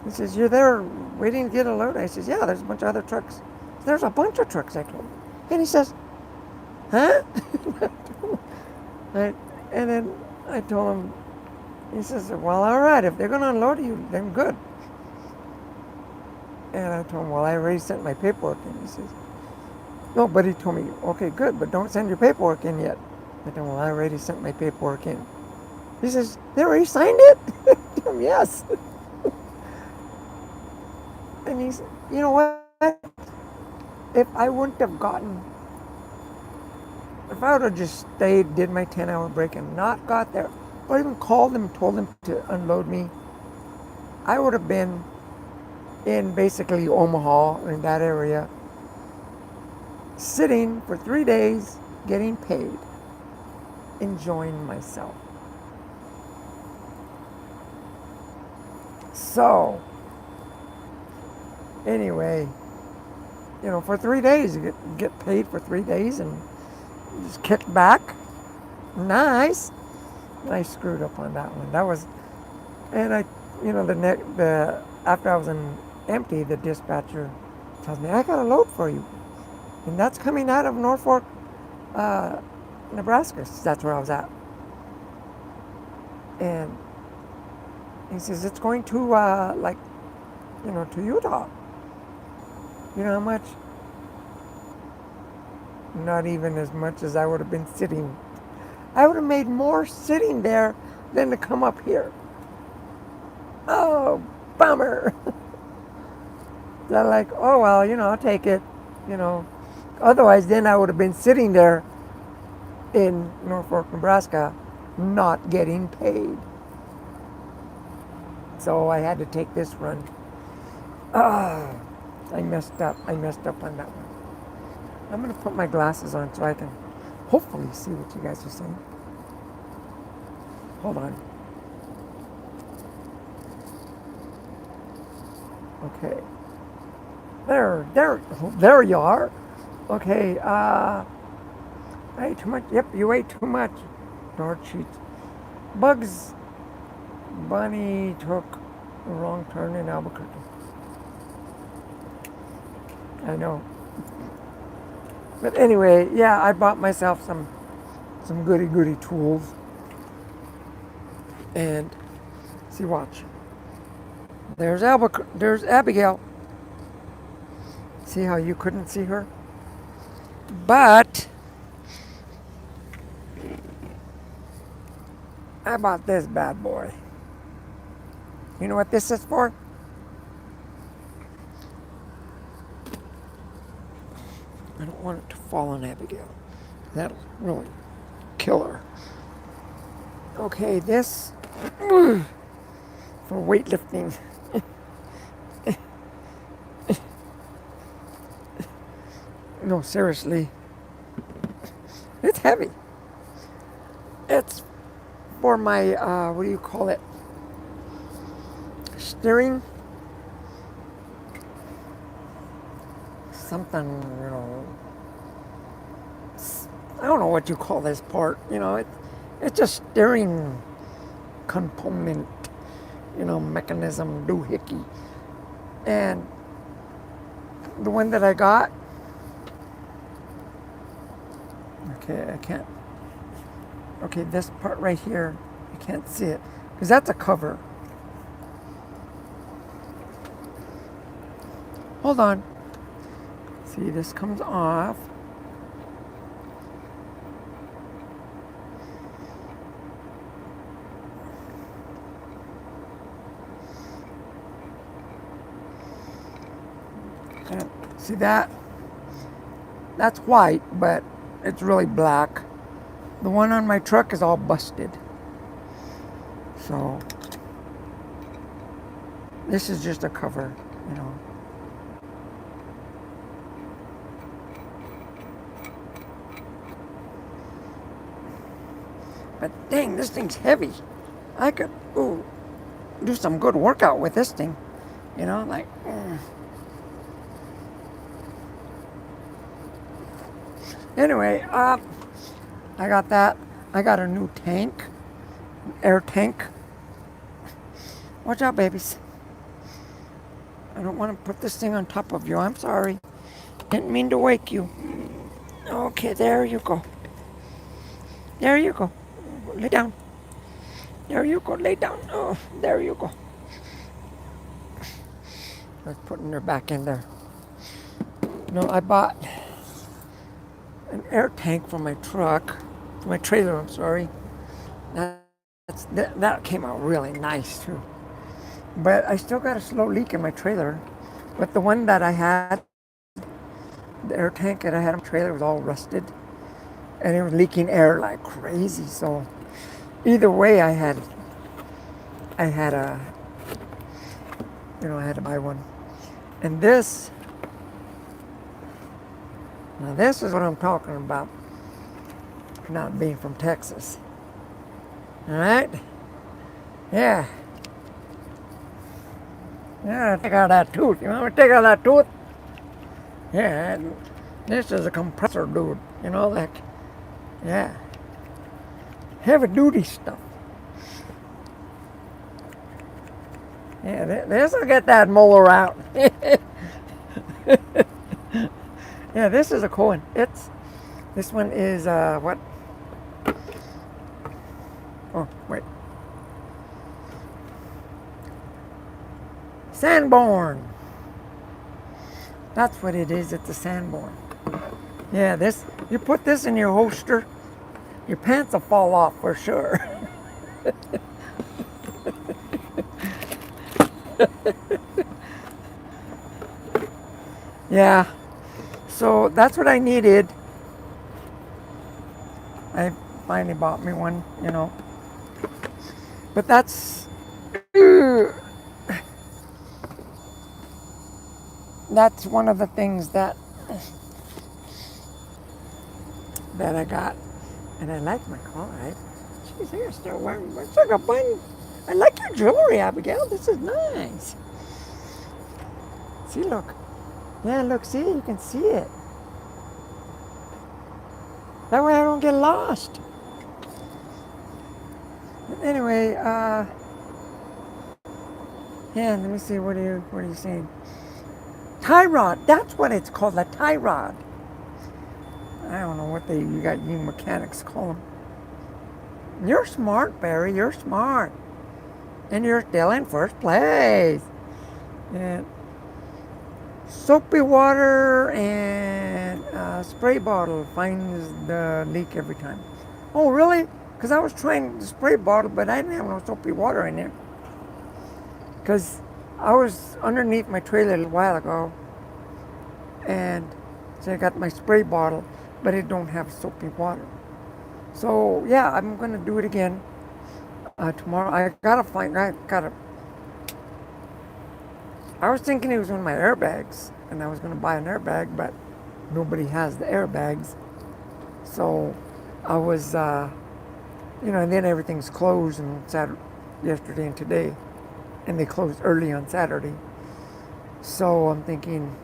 He says, you're there waiting to get a load? I says, yeah, there's a bunch of other trucks. There's a bunch of trucks, I told him. And he says, huh? And then I told him, he says, well, all right, if they're going to unload you, then good. And I told him, well, I already sent my paperwork in. He says, no, but he told me, okay, good, but don't send your paperwork in yet. I told him, well, I already sent my paperwork in. He says, they already signed it? I told him, yes. And he said, you know what? if I wouldn't have gotten, if I would have just stayed, did my 10-hour break and not got there, or even called them, told them to unload me, I would have been in basically Omaha, in that area, sitting for 3 days, getting paid, enjoying myself. So, anyway, for 3 days, you get paid for 3 days and just kick back. Nice. I screwed up on that one. That was, and I, after I was in empty, the dispatcher tells me, I got a load for you. And that's coming out of Norfolk, uh, Nebraska. That's where I was at. And he says, it's going to, to Utah. You know how much? Not even as much as I would have been sitting. I would have made more sitting there than to come up here. Oh, bummer. They're like, oh, well, I'll take it. Otherwise, then I would have been sitting there in Norfolk, Nebraska, not getting paid. So I had to take this run. Ah, I messed up. I messed up on that one. I'm going to put my glasses on so I can hopefully see what you guys are saying. Hold on. Okay. There you are. Okay, I ate too much. Yep, you ate too much. Door cheats. Bugs Bunny took a wrong turn in Albuquerque. I know. But anyway, yeah, I bought myself some goody tools. And see, watch. There's Abigail. See how you couldn't see her? But I bought this bad boy. You know what this is for? I don't want it to fall on Abigail. That'll really kill her. Okay, this for weightlifting. No, seriously. It's heavy. It's for my, what do you call it? Steering? Something, I don't know what you call this part. It's a steering component, mechanism, doohickey. And the one that I got, okay, I can't. Okay, this part right here, I can't see it because that's a cover. Hold on. See, this comes off. And see that? That's white, but it's really black. The one on my truck is all busted. So, this is just a cover, But dang, this thing's heavy. I could, do some good workout with this thing. Like, Anyway, I got that. I got a new tank, air tank. Watch out, babies. I don't want to put this thing on top of you. I'm sorry. Didn't mean to wake you. Okay, there you go. There you go. Lay down. There you go. Lay down. Oh, there you go. I was putting her back in there. No, I bought an air tank for my truck, for my trailer, I'm sorry. That came out really nice too. But I still got a slow leak in my trailer. But the one that I had The air tank that I had on the trailer was all rusted, and it was leaking air like crazy. So either way, I had a, I had to buy one. And now this is what I'm talking about, not being from Texas. All right? Yeah. Yeah, take out that tooth. You want me to take out that tooth? Yeah, this is a compressor, dude. You know that? Yeah. Heavy duty stuff. Yeah, this will get that molar out. Yeah, this is a cool one. This one is, what? Oh, wait. Sanborn. That's what it is. It's a Sanborn. Yeah, you put this in your holster, your pants will fall off for sure. Yeah, so that's what I needed. I finally bought me one, But that's one of the things that I got. And I like my car, right? Jeez, you're still wearing, it's like a button. I like your jewelry, Abigail. This is nice. See, look. Yeah, look, see, you can see it. That way I don't get lost. Anyway, yeah, let me see, what are you saying? Tie rod, that's what it's called, a tie rod. I don't know what you mechanics call them. You're smart, Barry, you're smart. And you're still in first place. And soapy water and a spray bottle finds the leak every time. Oh, really? Because I was trying the spray bottle, but I didn't have no soapy water in there. Because I was underneath my trailer a little while ago, and so I got my spray bottle, but it don't have soapy water. So yeah, I'm gonna do it again tomorrow. I was thinking it was one of my airbags, and I was gonna buy an airbag, but nobody has the airbags. So I was, and then everything's closed on Saturday, yesterday and today, and they closed early on Saturday. So I'm thinking,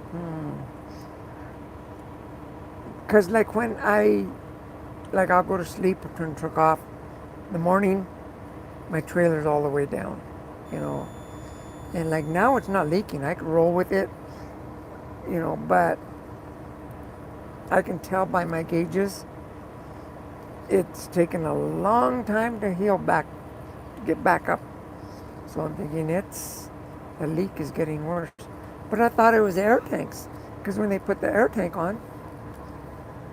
because like when I'll go to sleep or turn the truck off in the morning, my trailer's all the way down, and like now it's not leaking. I can roll with it, but I can tell by my gauges it's taken a long time to get back up. So I'm thinking the leak is getting worse. But I thought it was air tanks, because when they put the air tank on,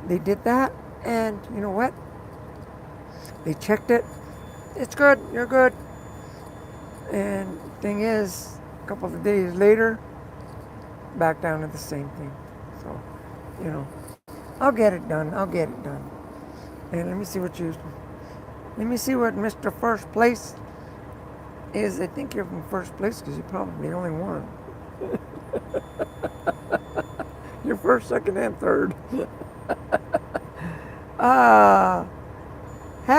they did that, and you know what? They checked it. It's good. You're good. And thing is, a couple of days later, back down to the same thing. So, I'll get it done. And let me see what Mr. First Place is. I think you're from first place because you're probably the only one. You're first, second, and third. Had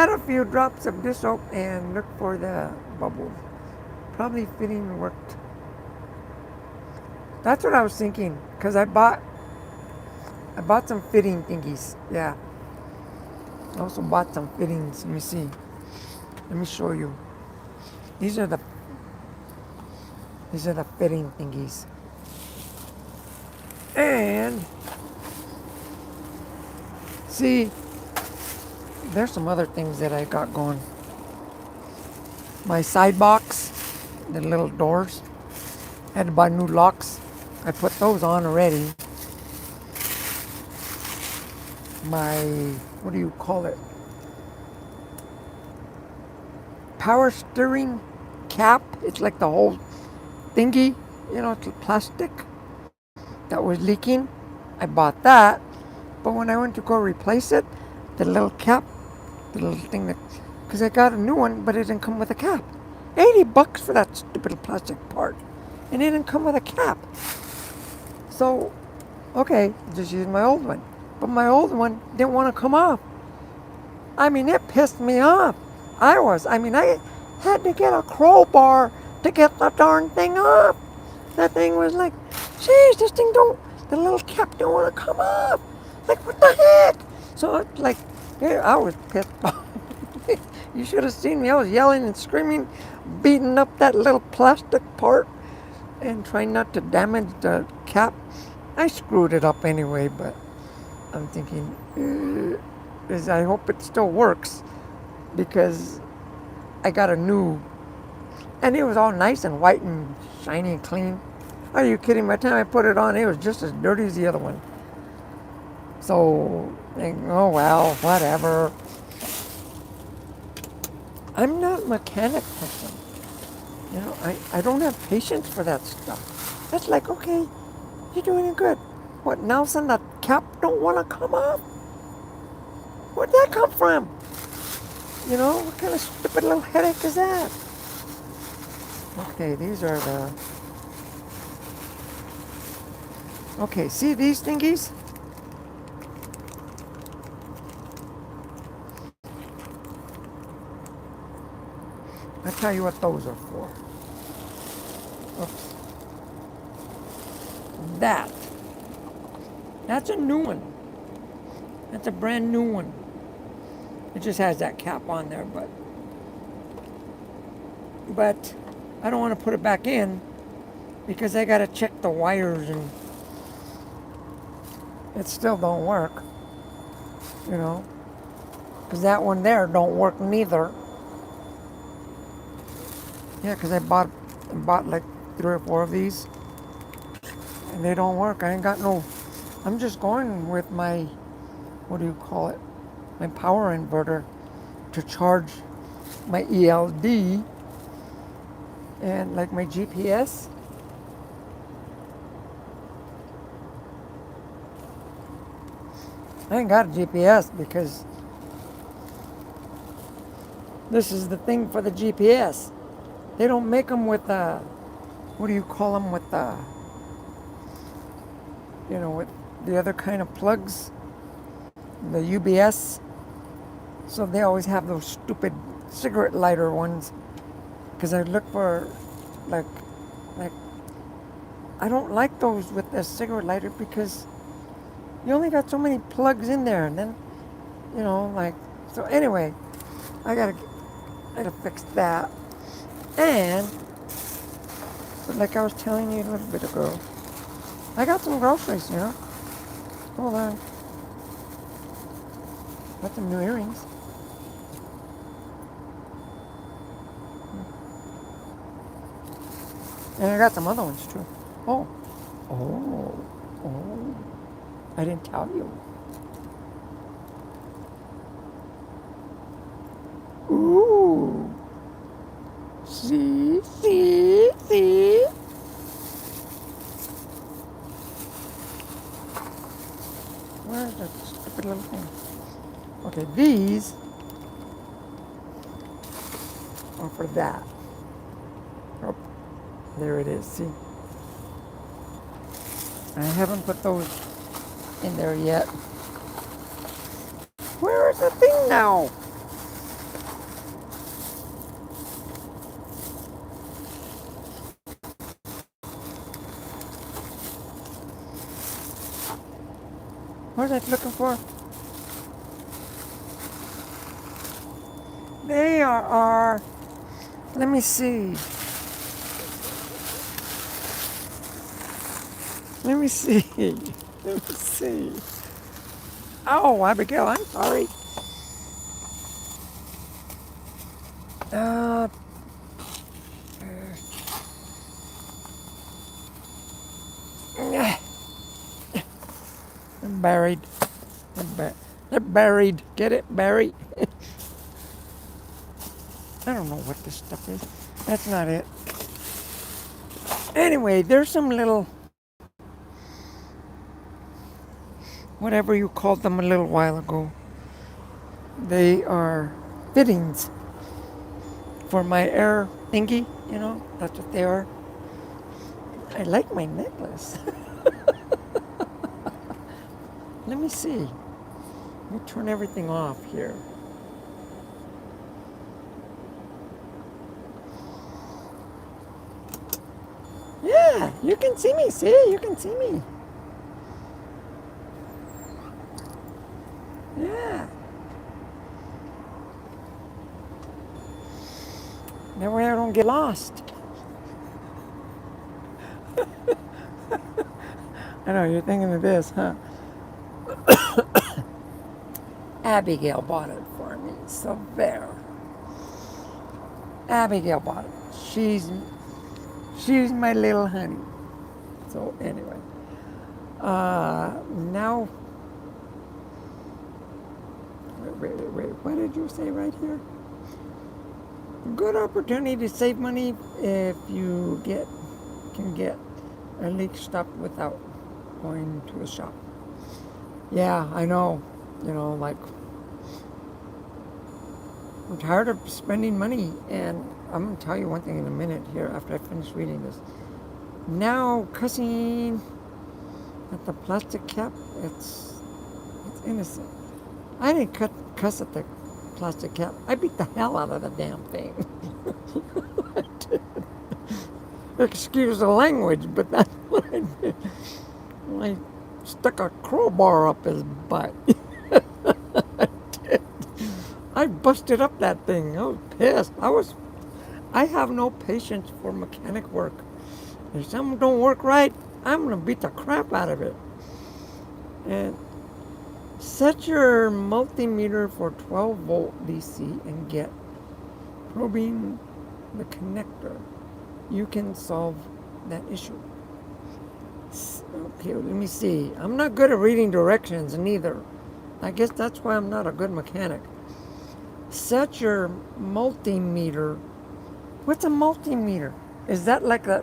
a few drops of dish soap and looked for the bubbles. Probably fitting worked. That's what I was thinking, because I bought some fitting thingies. Yeah. I also bought some fittings. Let me see. Let me show you. These are the fitting thingies. And see, there's some other things that I got going. My side box, the little doors, had to buy new locks. I put those on already. My, what do you call it? Power steering cap. It's like the whole thingy, it's plastic that was leaking. I bought that, but when I went to go replace it, the little cap, the little thing that, because I got a new one, but it didn't come with a cap. $80 for that stupid plastic part, and it didn't come with a cap. So, okay, just use my old one. But my old one didn't want to come off. I mean, it pissed me off. I had to get a crowbar to get the darn thing off. That thing was like, geez, this thing the little cap don't want to come off. Like, what the heck? So, like, yeah, I was pissed off. You should have seen me. I was yelling and screaming, beating up that little plastic part and trying not to damage the cap. I screwed it up anyway, but I'm thinking, I hope it still works because I got a new, and it was all nice and white and shiny and clean. Are you kidding? By the time I put it on, it was just as dirty as the other one. So, oh well, whatever. I'm not a mechanic person. You know, I don't have patience for that stuff. That's like, okay, you're doing it good. What, now sudden that cap don't want to come off? Where'd that come from? You know, what kind of stupid little headache is that? Okay, these are the... Okay, see these thingies? I'll tell you what those are for. Oops. That's a new one. That's a brand new one. It just has that cap on there, but I don't want to put it back in because I got to check the wires and it still don't work, you know, because that one there don't work neither. Yeah, because I bought like 3 or 4 of these and they don't work. I ain't got no, I'm just going with my, what do you call it, my power inverter to charge my ELD and like my GPS. I ain't got a GPS because this is the thing for the GPS. They don't make them with what do you call them, with you know, with the other kind of plugs, the UBS. So they always have those stupid cigarette lighter ones. Because I look for, like, I don't like those with a cigarette lighter because you only got so many plugs in there, and then, you know, like, so anyway, I gotta fix that. And, like I was telling you a little bit ago, I got some groceries, you know. Hold on. Got some new earrings. And I got some other ones too. Oh. I didn't tell you. Ooh. See? Where's that stupid little thing? Okay, these are for that. Oh, there it is, see? I haven't put those in there yet. Where is the thing now? What was I looking for? They are, let me see. Let me see. Oh, Abigail, I'm sorry. I'm buried. They're buried. Get it? Buried. I don't know what this stuff is. That's not it. Anyway, there's some little whatever you called them a little while ago. They are fittings for my air thingy, you know, that's what they are. I like my necklace. Let me see. Let me turn everything off here. Yeah, you can see me. See, you can see me. Yeah. That way I don't get lost. I know, you're thinking of this, huh? Abigail bought it for me, so there. Abigail bought it. She's my little honey. So anyway, now, wait. What did you say right here? Good opportunity to save money if you can get a leak stopped without going to a shop. Yeah, I know. You know, like I'm tired of spending money, and I'm gonna tell you one thing in a minute here after I finish reading this. Now cussing at the plastic cap, it's innocent. I didn't cuss at the plastic cap. I beat the hell out of the damn thing. Excuse the language, but that's what I did. I stuck a crowbar up his butt. I did. I busted up that thing. I was pissed. I have no patience for mechanic work. If something don't work right, I'm gonna beat the crap out of it. And set your multimeter for 12 volt DC and get probing the connector. You can solve that issue. Okay, let me see. I'm not good at reading directions neither. I guess that's why I'm not a good mechanic. Set your multimeter. What's a multimeter? Is that like the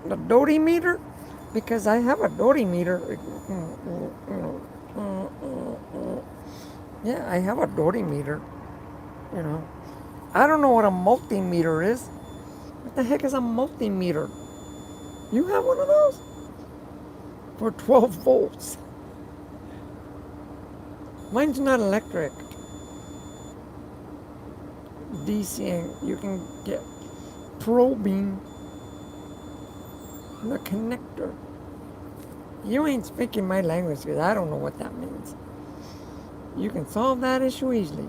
Dodi meter? Because I have a Dodi meter. Yeah, I have a Dodi meter. You know, I don't know what a multimeter is. What the heck is a multimeter? You have one of those? For 12 volts. Mine's not electric. DC, you can get probing the connector. You ain't speaking my language because I don't know what that means. You can solve that issue easily.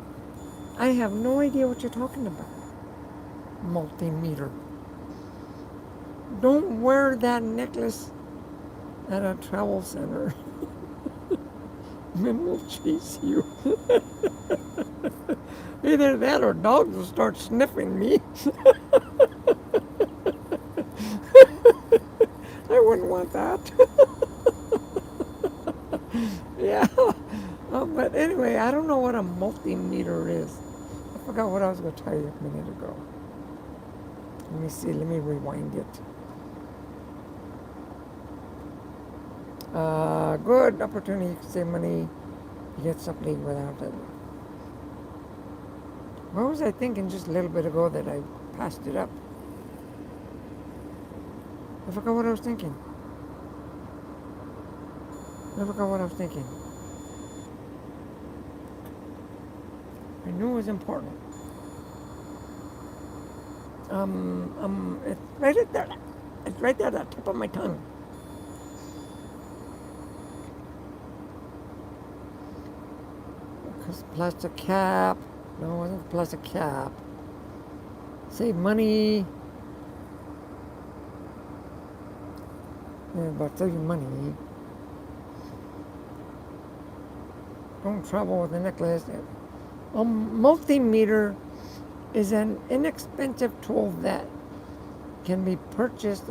I have no idea what you're talking about. Multimeter. Don't wear that necklace at a travel center. Men will chase you. Either that or dogs will start sniffing me. I wouldn't want that. Yeah. But anyway, I don't know what a multimeter is. I forgot what I was going to tell you a minute ago. Let me see. Let me rewind it. Good opportunity to save money. You get something without it. What was I thinking just a little bit ago that I passed it up? I forgot what I was thinking. I forgot what I was thinking. I knew it was important. It's right there. It's right there at the tip of my tongue. Because plastic cap. No, it wasn't the plastic cap. Save money. Yeah, about saving money. Don't travel with a necklace. A multimeter is an inexpensive tool that can be purchased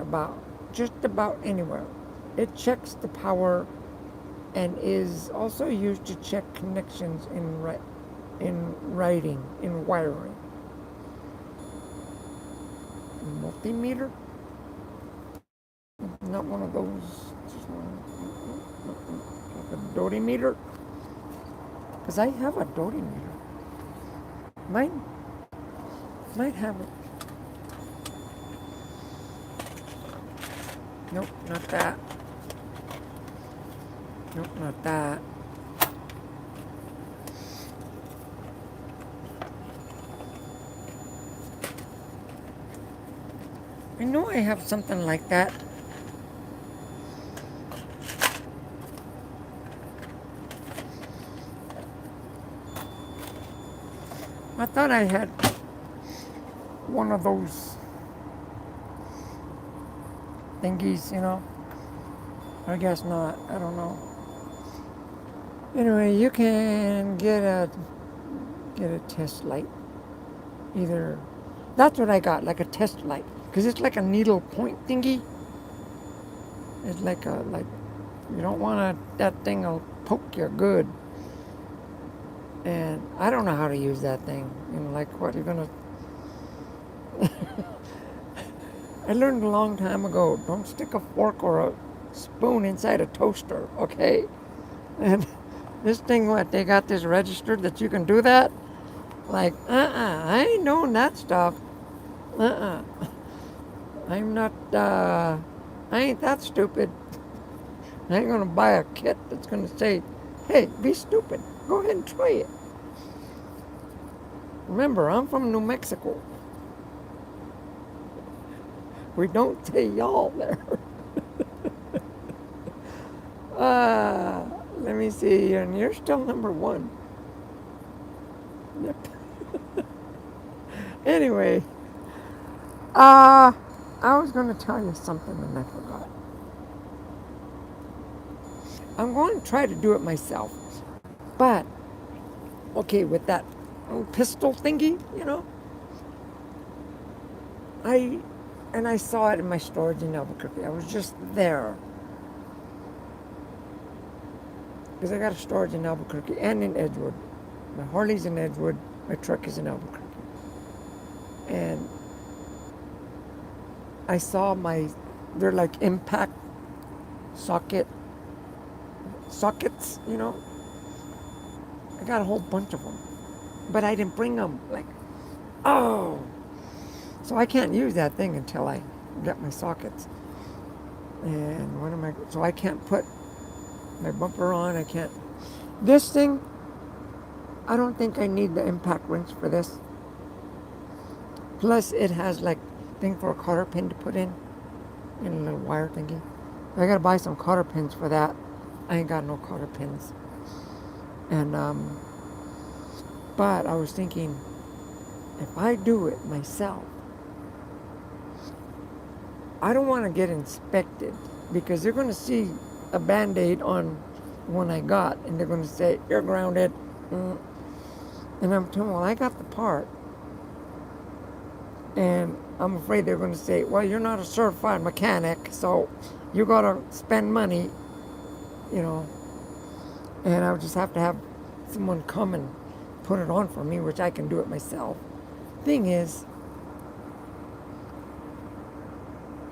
just about anywhere. It checks the power and is also used to check connections in wiring. Multimeter? Not one of those. a Dodi meter? Because I have a Dodi meter. Mine might have it. Nope, not that. Nope, not that. I know I have something like that. I thought I had one of those thingies, you know. I guess not. I don't know. Anyway, you can get a test light. Either that's what I got, like a test light, because it's like a needle point thingy. It's like you don't want that thing will poke you good. And I don't know how to use that thing. You know, like what you're gonna. I learned a long time ago. Don't stick a fork or a spoon inside a toaster, okay? And this thing, what they got this registered that you can do that? Like, I ain't doing that stuff. I'm not. I ain't that stupid. I ain't gonna buy a kit that's gonna say, "Hey, be stupid. Go ahead and try it." Remember, I'm from New Mexico. We don't say y'all there. Let me see, and you're still number one. Yep. Anyway, I was going to tell you something and I forgot. I'm going to try to do it myself, but okay, with that pistol thingy, you know, I saw it in my storage in Albuquerque. I was just there because I got a storage in Albuquerque and in Edgewood. My Harley's in Edgewood. My truck is in Albuquerque. And I saw they're like impact sockets, you know. I got a whole bunch of them, but I didn't bring them. Like, oh, so I can't use that thing until I get my sockets. And so I can't put my bumper on. I can't. This thing, I don't think I need the impact wrench for this. Plus, it has like thing for a cotter pin to put in a little wire thingy. I gotta buy some cotter pins for that. I ain't got no cotter pins. And but I was thinking, if I do it myself, I don't want to get inspected because they're going to see a Band-Aid on one I got and they're going to say, "You're grounded." And I'm telling them, well, I got the part. And I'm afraid they're going to say, "Well, you're not a certified mechanic, so you got to spend money," you know. And I'll just have to have someone come and put it on for me, which I can do it myself. Thing is,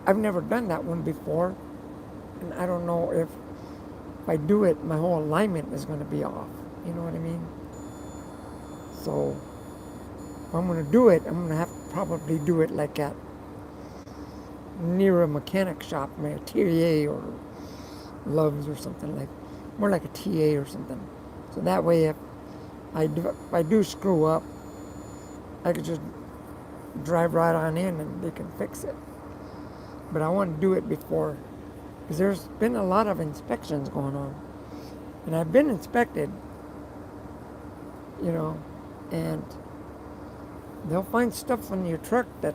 I've never done that one before, and I don't know if I do it, my whole alignment is going to be off. You know what I mean? So if I'm going to do it, I'm going to have to probably do it like at near a mechanic shop, maybe a TA or Love's or something, like more like a TA or something. So that way, if I do screw up, I could just drive right on in and they can fix it. But I want to do it before, because there's been a lot of inspections going on. And I've been inspected, you know, and they'll find stuff on your truck that,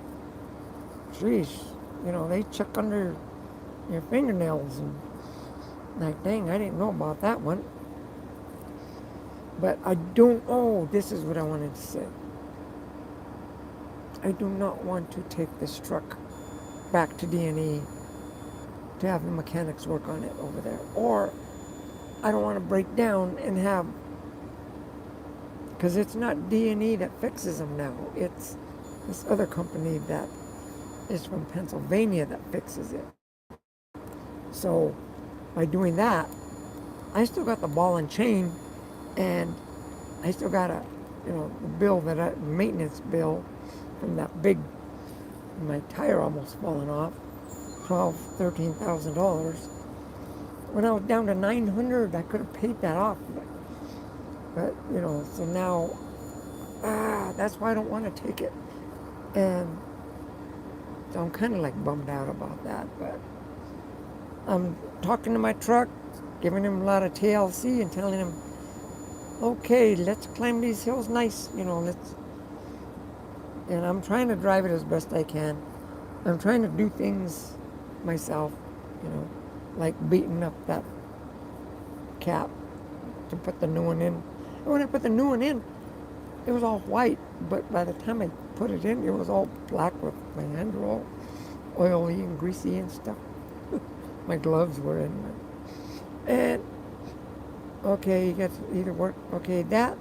geez, you know, they check under your fingernails and like, dang, I didn't know about that one. But this is what I wanted to say. I do not want to take this truck back to D&E to have the mechanics work on it over there. Or I don't want to break down and have, because it's not D&E that fixes them now. It's this other company that is from Pennsylvania that fixes it. So by doing that, I still got the ball and chain, and I still got the bill maintenance bill from that big, my tire almost falling off, $13,000. When I was down to 900, I could have paid that off, but so now, that's why I don't want to take it, and so I'm kind of like bummed out about that, but I'm talking to my truck, giving him a lot of TLC and telling him, okay, let's climb these hills nice, and I'm trying to drive it as best I can. I'm trying to do things myself, like beating up that cap to put the new one in. And when I put the new one in, it was all white, but by the time I put it in, it was all black with my hands were all oily and greasy and stuff. My gloves were in there. And, okay, you got to either work. Okay, that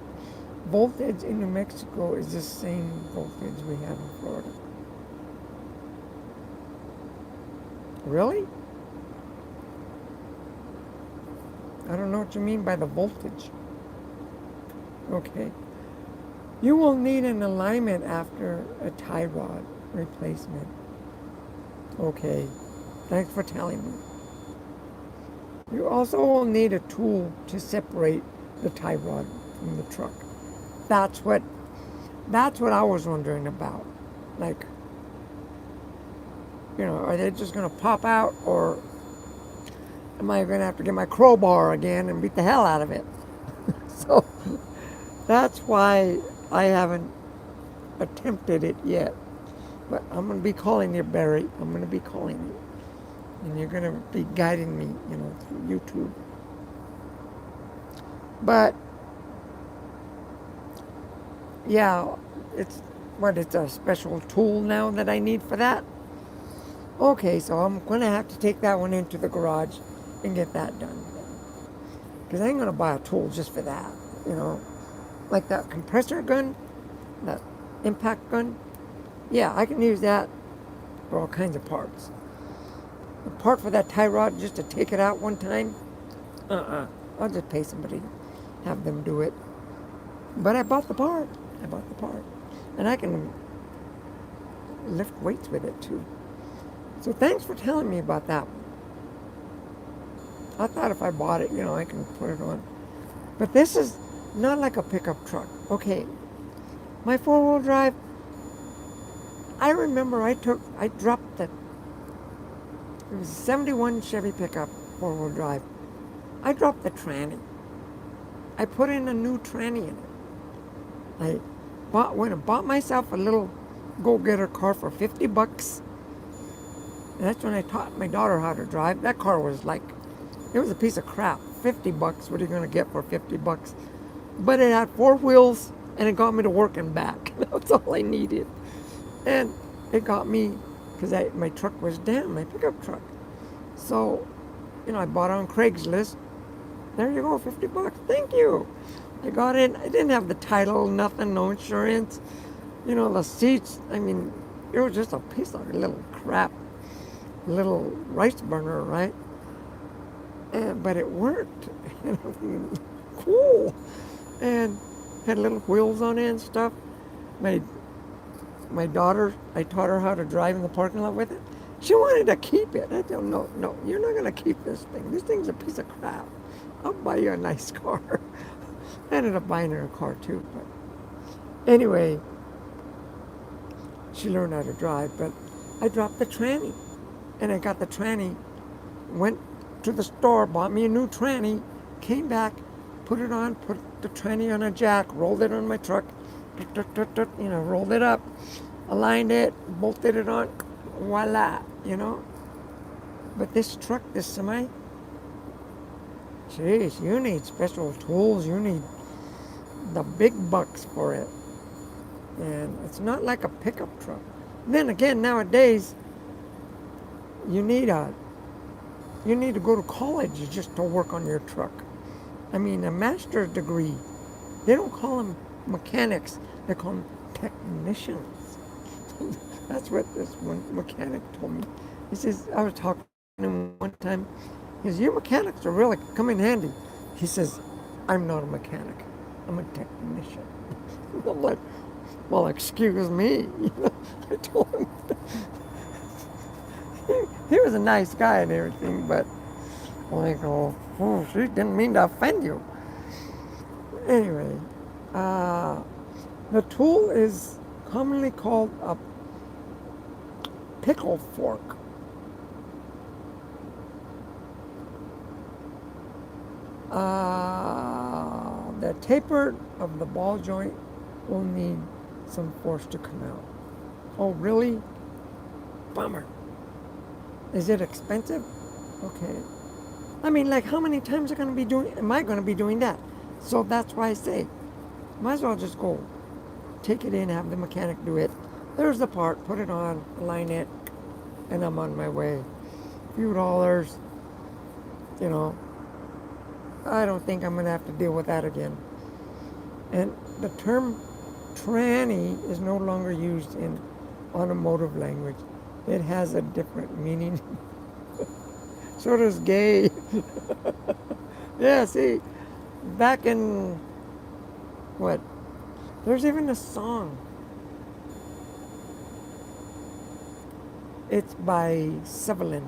voltage in New Mexico is the same voltage we have in Florida. Really? I don't know what you mean by the voltage. Okay. You will need an alignment after a tie rod replacement. Okay. Thanks for telling me. You also will need a tool to separate the tie rod from the truck. That's what I was wondering about. Like, are they just going to pop out, or am I going to have to get my crowbar again and beat the hell out of it? So that's why I haven't attempted it yet. But I'm going to be calling you, Barry. I'm going to be calling you. And you're going to be guiding me, through YouTube. But, yeah, it's a special tool now that I need for that? Okay, so I'm going to have to take that one into the garage and get that done. Because I ain't going to buy a tool just for that, Like that compressor gun, that impact gun. Yeah, I can use that for all kinds of parts. The part for that tie rod, just to take it out one time, I'll just pay somebody, have them do it. But I bought the part. And I can lift weights with it too. So thanks for telling me about that one. I thought if I bought it, I can put it on. But this is not like a pickup truck. Okay, my four-wheel drive, I remember I dropped it was a 71 Chevy pickup, four-wheel drive. I dropped the tranny. I put in a new tranny in it. I went and bought myself a little go-getter car for $50. And that's when I taught my daughter how to drive. That car was it was a piece of crap. $50, what are you going to get for $50? But it had four wheels, and it got me to work and back. That's all I needed. And it got me, because my truck was down, my pickup truck. So, I bought on Craigslist. There you go, $50. Thank you. I got in. I didn't have the title, nothing, no insurance. The seats, it was just a piece of little crap, little rice burner, right? But it worked. Cool. And had little wheels on it and stuff. My daughter, I taught her how to drive in the parking lot with it. She wanted to keep it. I said, no, you're not going to keep this thing. This thing's a piece of crap. I'll buy you a nice car. I ended up buying her a car too. But anyway, she learned how to drive. But I dropped the tranny. And I got the tranny, went to the store, bought me a new tranny, came back, put it on, put the tranny on a jack, rolled it on my truck, rolled it up, aligned it, bolted it on, voila, But this truck, this semi, jeez, you need special tools, you need the big bucks for it. And it's not like a pickup truck. Then again, nowadays, you need to go to college just to work on your truck. A master's degree. They don't call them mechanics. They call them technicians. That's what this one mechanic told me. He says, I was talking to him one time. He says, your mechanics are really come in handy. He says, I'm not a mechanic. I'm a technician. I'm like, well, excuse me. I told him he was a nice guy and everything, but like, oh, she didn't mean to offend you. Anyway, uh, the tool is commonly called a pickle fork. The taper of the ball joint will need some force to come out. Oh, really? Bummer. Is it expensive? Okay. I mean, like, how many times am I going to be doing that? So that's why I say, might as well just go take it in, have the mechanic do it. There's the part, put it on, align it, and I'm on my way. A few dollars, you know, I don't think I'm going to have to deal with that again. And the term tranny is no longer used in automotive language. It has a different meaning. So does gay. Yeah, see, back in, what? There's even a song. It's by Sevelin.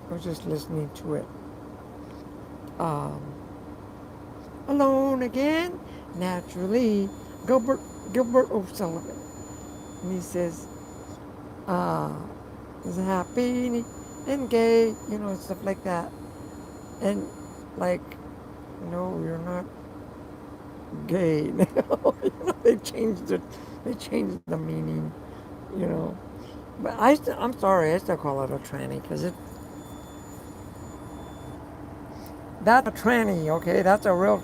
I was just listening to it. Um, Alone again, naturally, Gilbert O'Sullivan. And he says, is happy and gay, stuff like that. And like, no, you're not gay now. They changed it. They changed the meaning, you know. But I'm sorry, I still call it a tranny because that's a tranny, okay? That's a real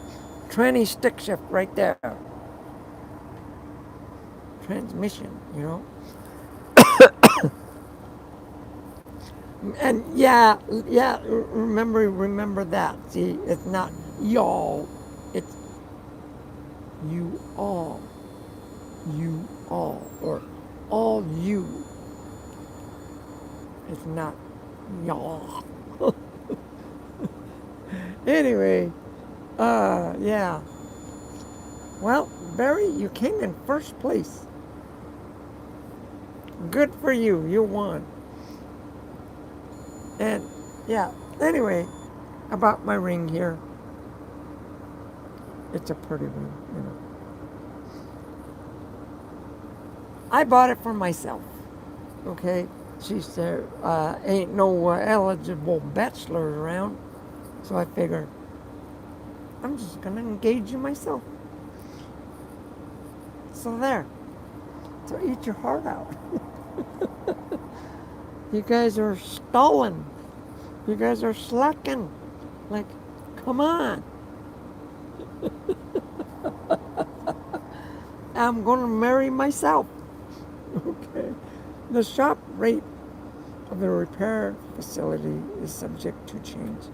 tranny stick shift right there. Transmission. And yeah, remember that. See, it's not y'all, it's you all. You all, or all you. It's not y'all. Anyway, yeah. Well, Barry, you came in first place. Good for you. You won. And yeah, anyway, about my ring here. It's a pretty ring. I bought it for myself. Okay? She said, ain't no eligible bachelors around. So I figured, I'm just going to engage you myself. So there. So eat your heart out. You guys are stalling. You guys are slacking. Like, come on. I'm going to marry myself. Okay. The shop rate of the repair facility is subject to change.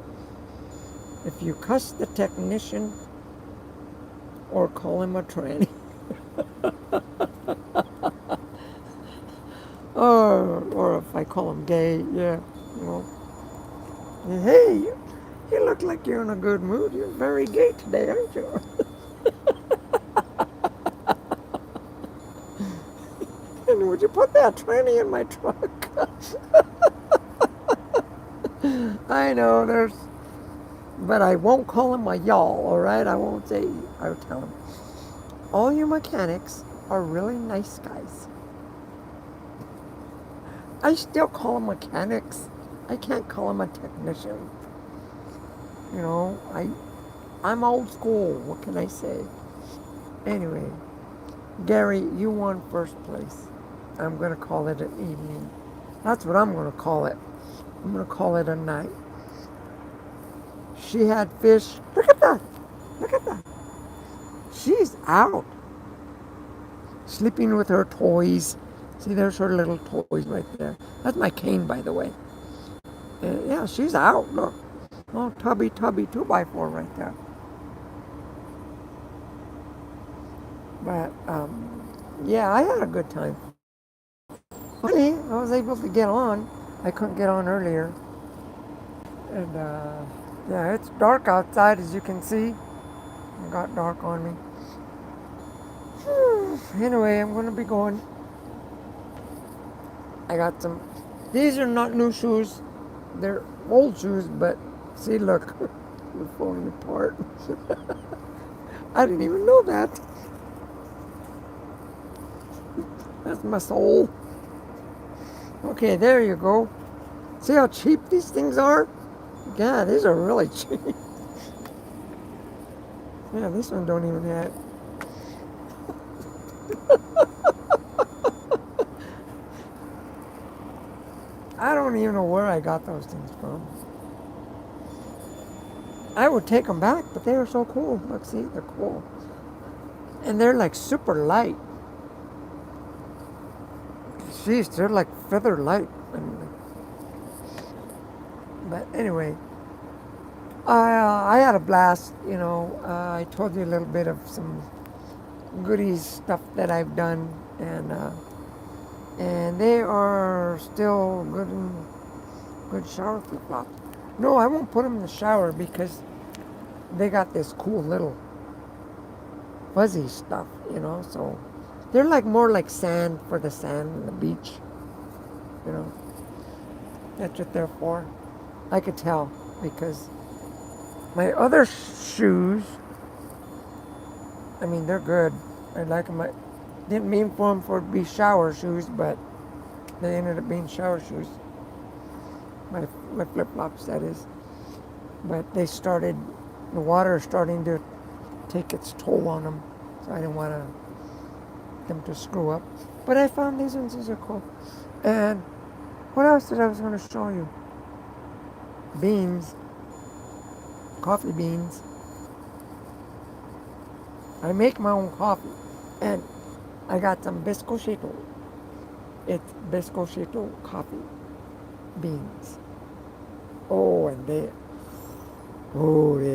If you cuss the technician or call him a tranny, or if I call him gay, yeah, hey, you look like you're in a good mood. You're very gay today, aren't you? And would you put that tranny in my truck? I know but I won't call him a y'all, all right? I won't say, I'll tell him. All you mechanics are really nice guys. I still call them mechanics. I can't call them a technician. I'm old school. What can I say? Anyway, Gary, you won first place. I'm going to call it an evening. That's what I'm going to call it. I'm going to call it a night. She had fish. Look at that. Look at that. She's out. Sleeping with her toys. See, there's her little toys right there. That's my cane, by the way. Yeah, she's out. Look. Oh, tubby, 2x4 right there. But, yeah, I had a good time. Finally, I was able to get on. I couldn't get on earlier. And yeah, it's dark outside as you can see. It got dark on me. Anyway, I'm going to be going. I got some. These are not new shoes. They're old shoes, but see, look. They're falling apart. I didn't even know that. That's my soul. Okay, there you go. See how cheap these things are? Yeah, these are really cheap. Yeah, this one don't even have. I don't even know where I got those things from. I would take them back, but they are so cool. Look, see, they're cool. And they're like super light. Jeez, they're like feather light. But anyway, I had a blast. I told you a little bit of some goodies stuff that I've done, and they are still good shower flip flops. No, I won't put them in the shower because they got this cool little fuzzy stuff, So they're like more like sand for the sand and the beach, you know. That's what they're for. I could tell because my other shoes, I mean, they're good. I like them. I didn't mean for them to be shower shoes, but they ended up being shower shoes. My flip flops, that is. But the water starting to take its toll on them, so I didn't want them to screw up. But I found these ones. These are cool. And what else did I was going to show you? Beans, coffee beans. I make my own coffee, and I got some bizcochito. It's bizcochito coffee beans. Oh, they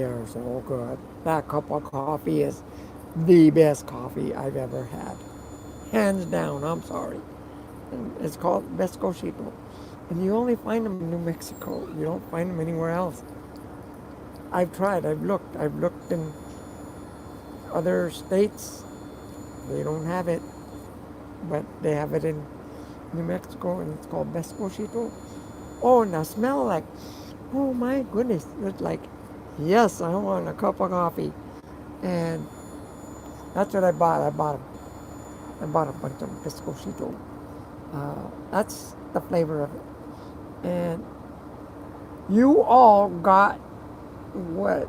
are so good. That cup of coffee is the best coffee I've ever had, hands down. I'm sorry. And it's called bizcochito, and you only find them in New Mexico. You don't find them anywhere else. I've tried. I've looked. I've looked in other states. They don't have it, but they have it in New Mexico, and it's called bizcochito. Oh, and I smell like, oh my goodness, it's like, yes, I want a cup of coffee, and that's what I bought. I bought a bunch of bizcochito. That's the flavor of it, and you all got what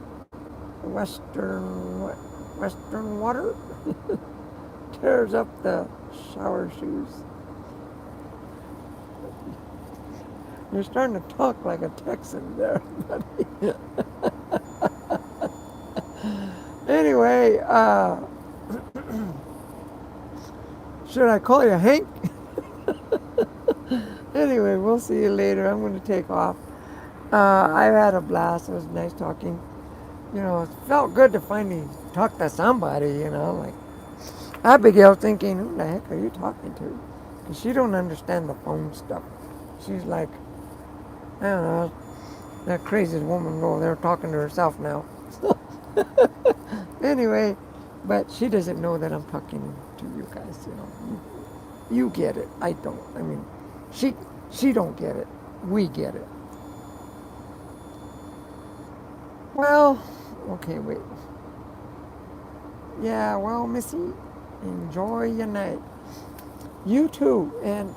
Western water tears up the shower shoes. You're starting to talk like a Texan there, buddy. Anyway, should I call you Hank? Anyway, we'll see you later. I'm going to take off. I've had a blast. It was nice talking. It felt good to finally talk to somebody, Like Abigail thinking, who the heck are you talking to? Because she don't understand the phone stuff. She's like, I don't know, that crazy woman over there talking to herself now. Anyway, but she doesn't know that I'm talking to you guys, You get it. I don't. I mean, she don't get it. We get it. Well, okay, wait. Yeah, well, Missy, enjoy your night. You too, and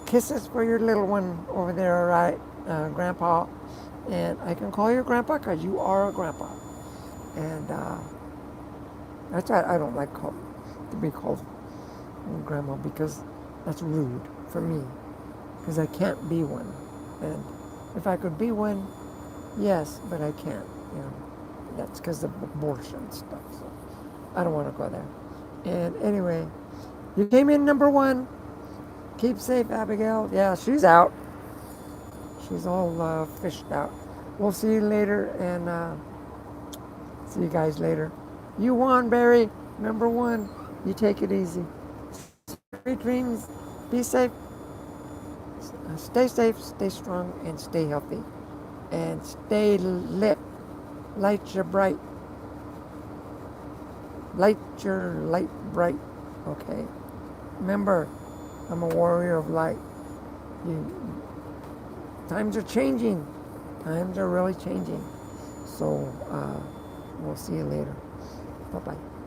kisses for your little one over there, all right, Grandpa. And I can call you Grandpa because you are a Grandpa. And that's why I don't like to be called Grandma because that's rude for me because I can't be one. And if I could be one, yes, but I can't. That's because of abortion stuff. So I don't want to go there. And anyway, you came in number one. Keep safe, Abigail. Yeah, she's out. She's all fished out. We'll see you later, and see you guys later. You won, Barry. Number one. You take it easy. Sweet dreams. Be safe. Stay safe, stay strong, and stay healthy. And stay lit. Light your bright. Light your light bright. Okay? Remember, I'm a warrior of light. You, times are changing. Times are really changing. So, we'll see you later. Bye-bye.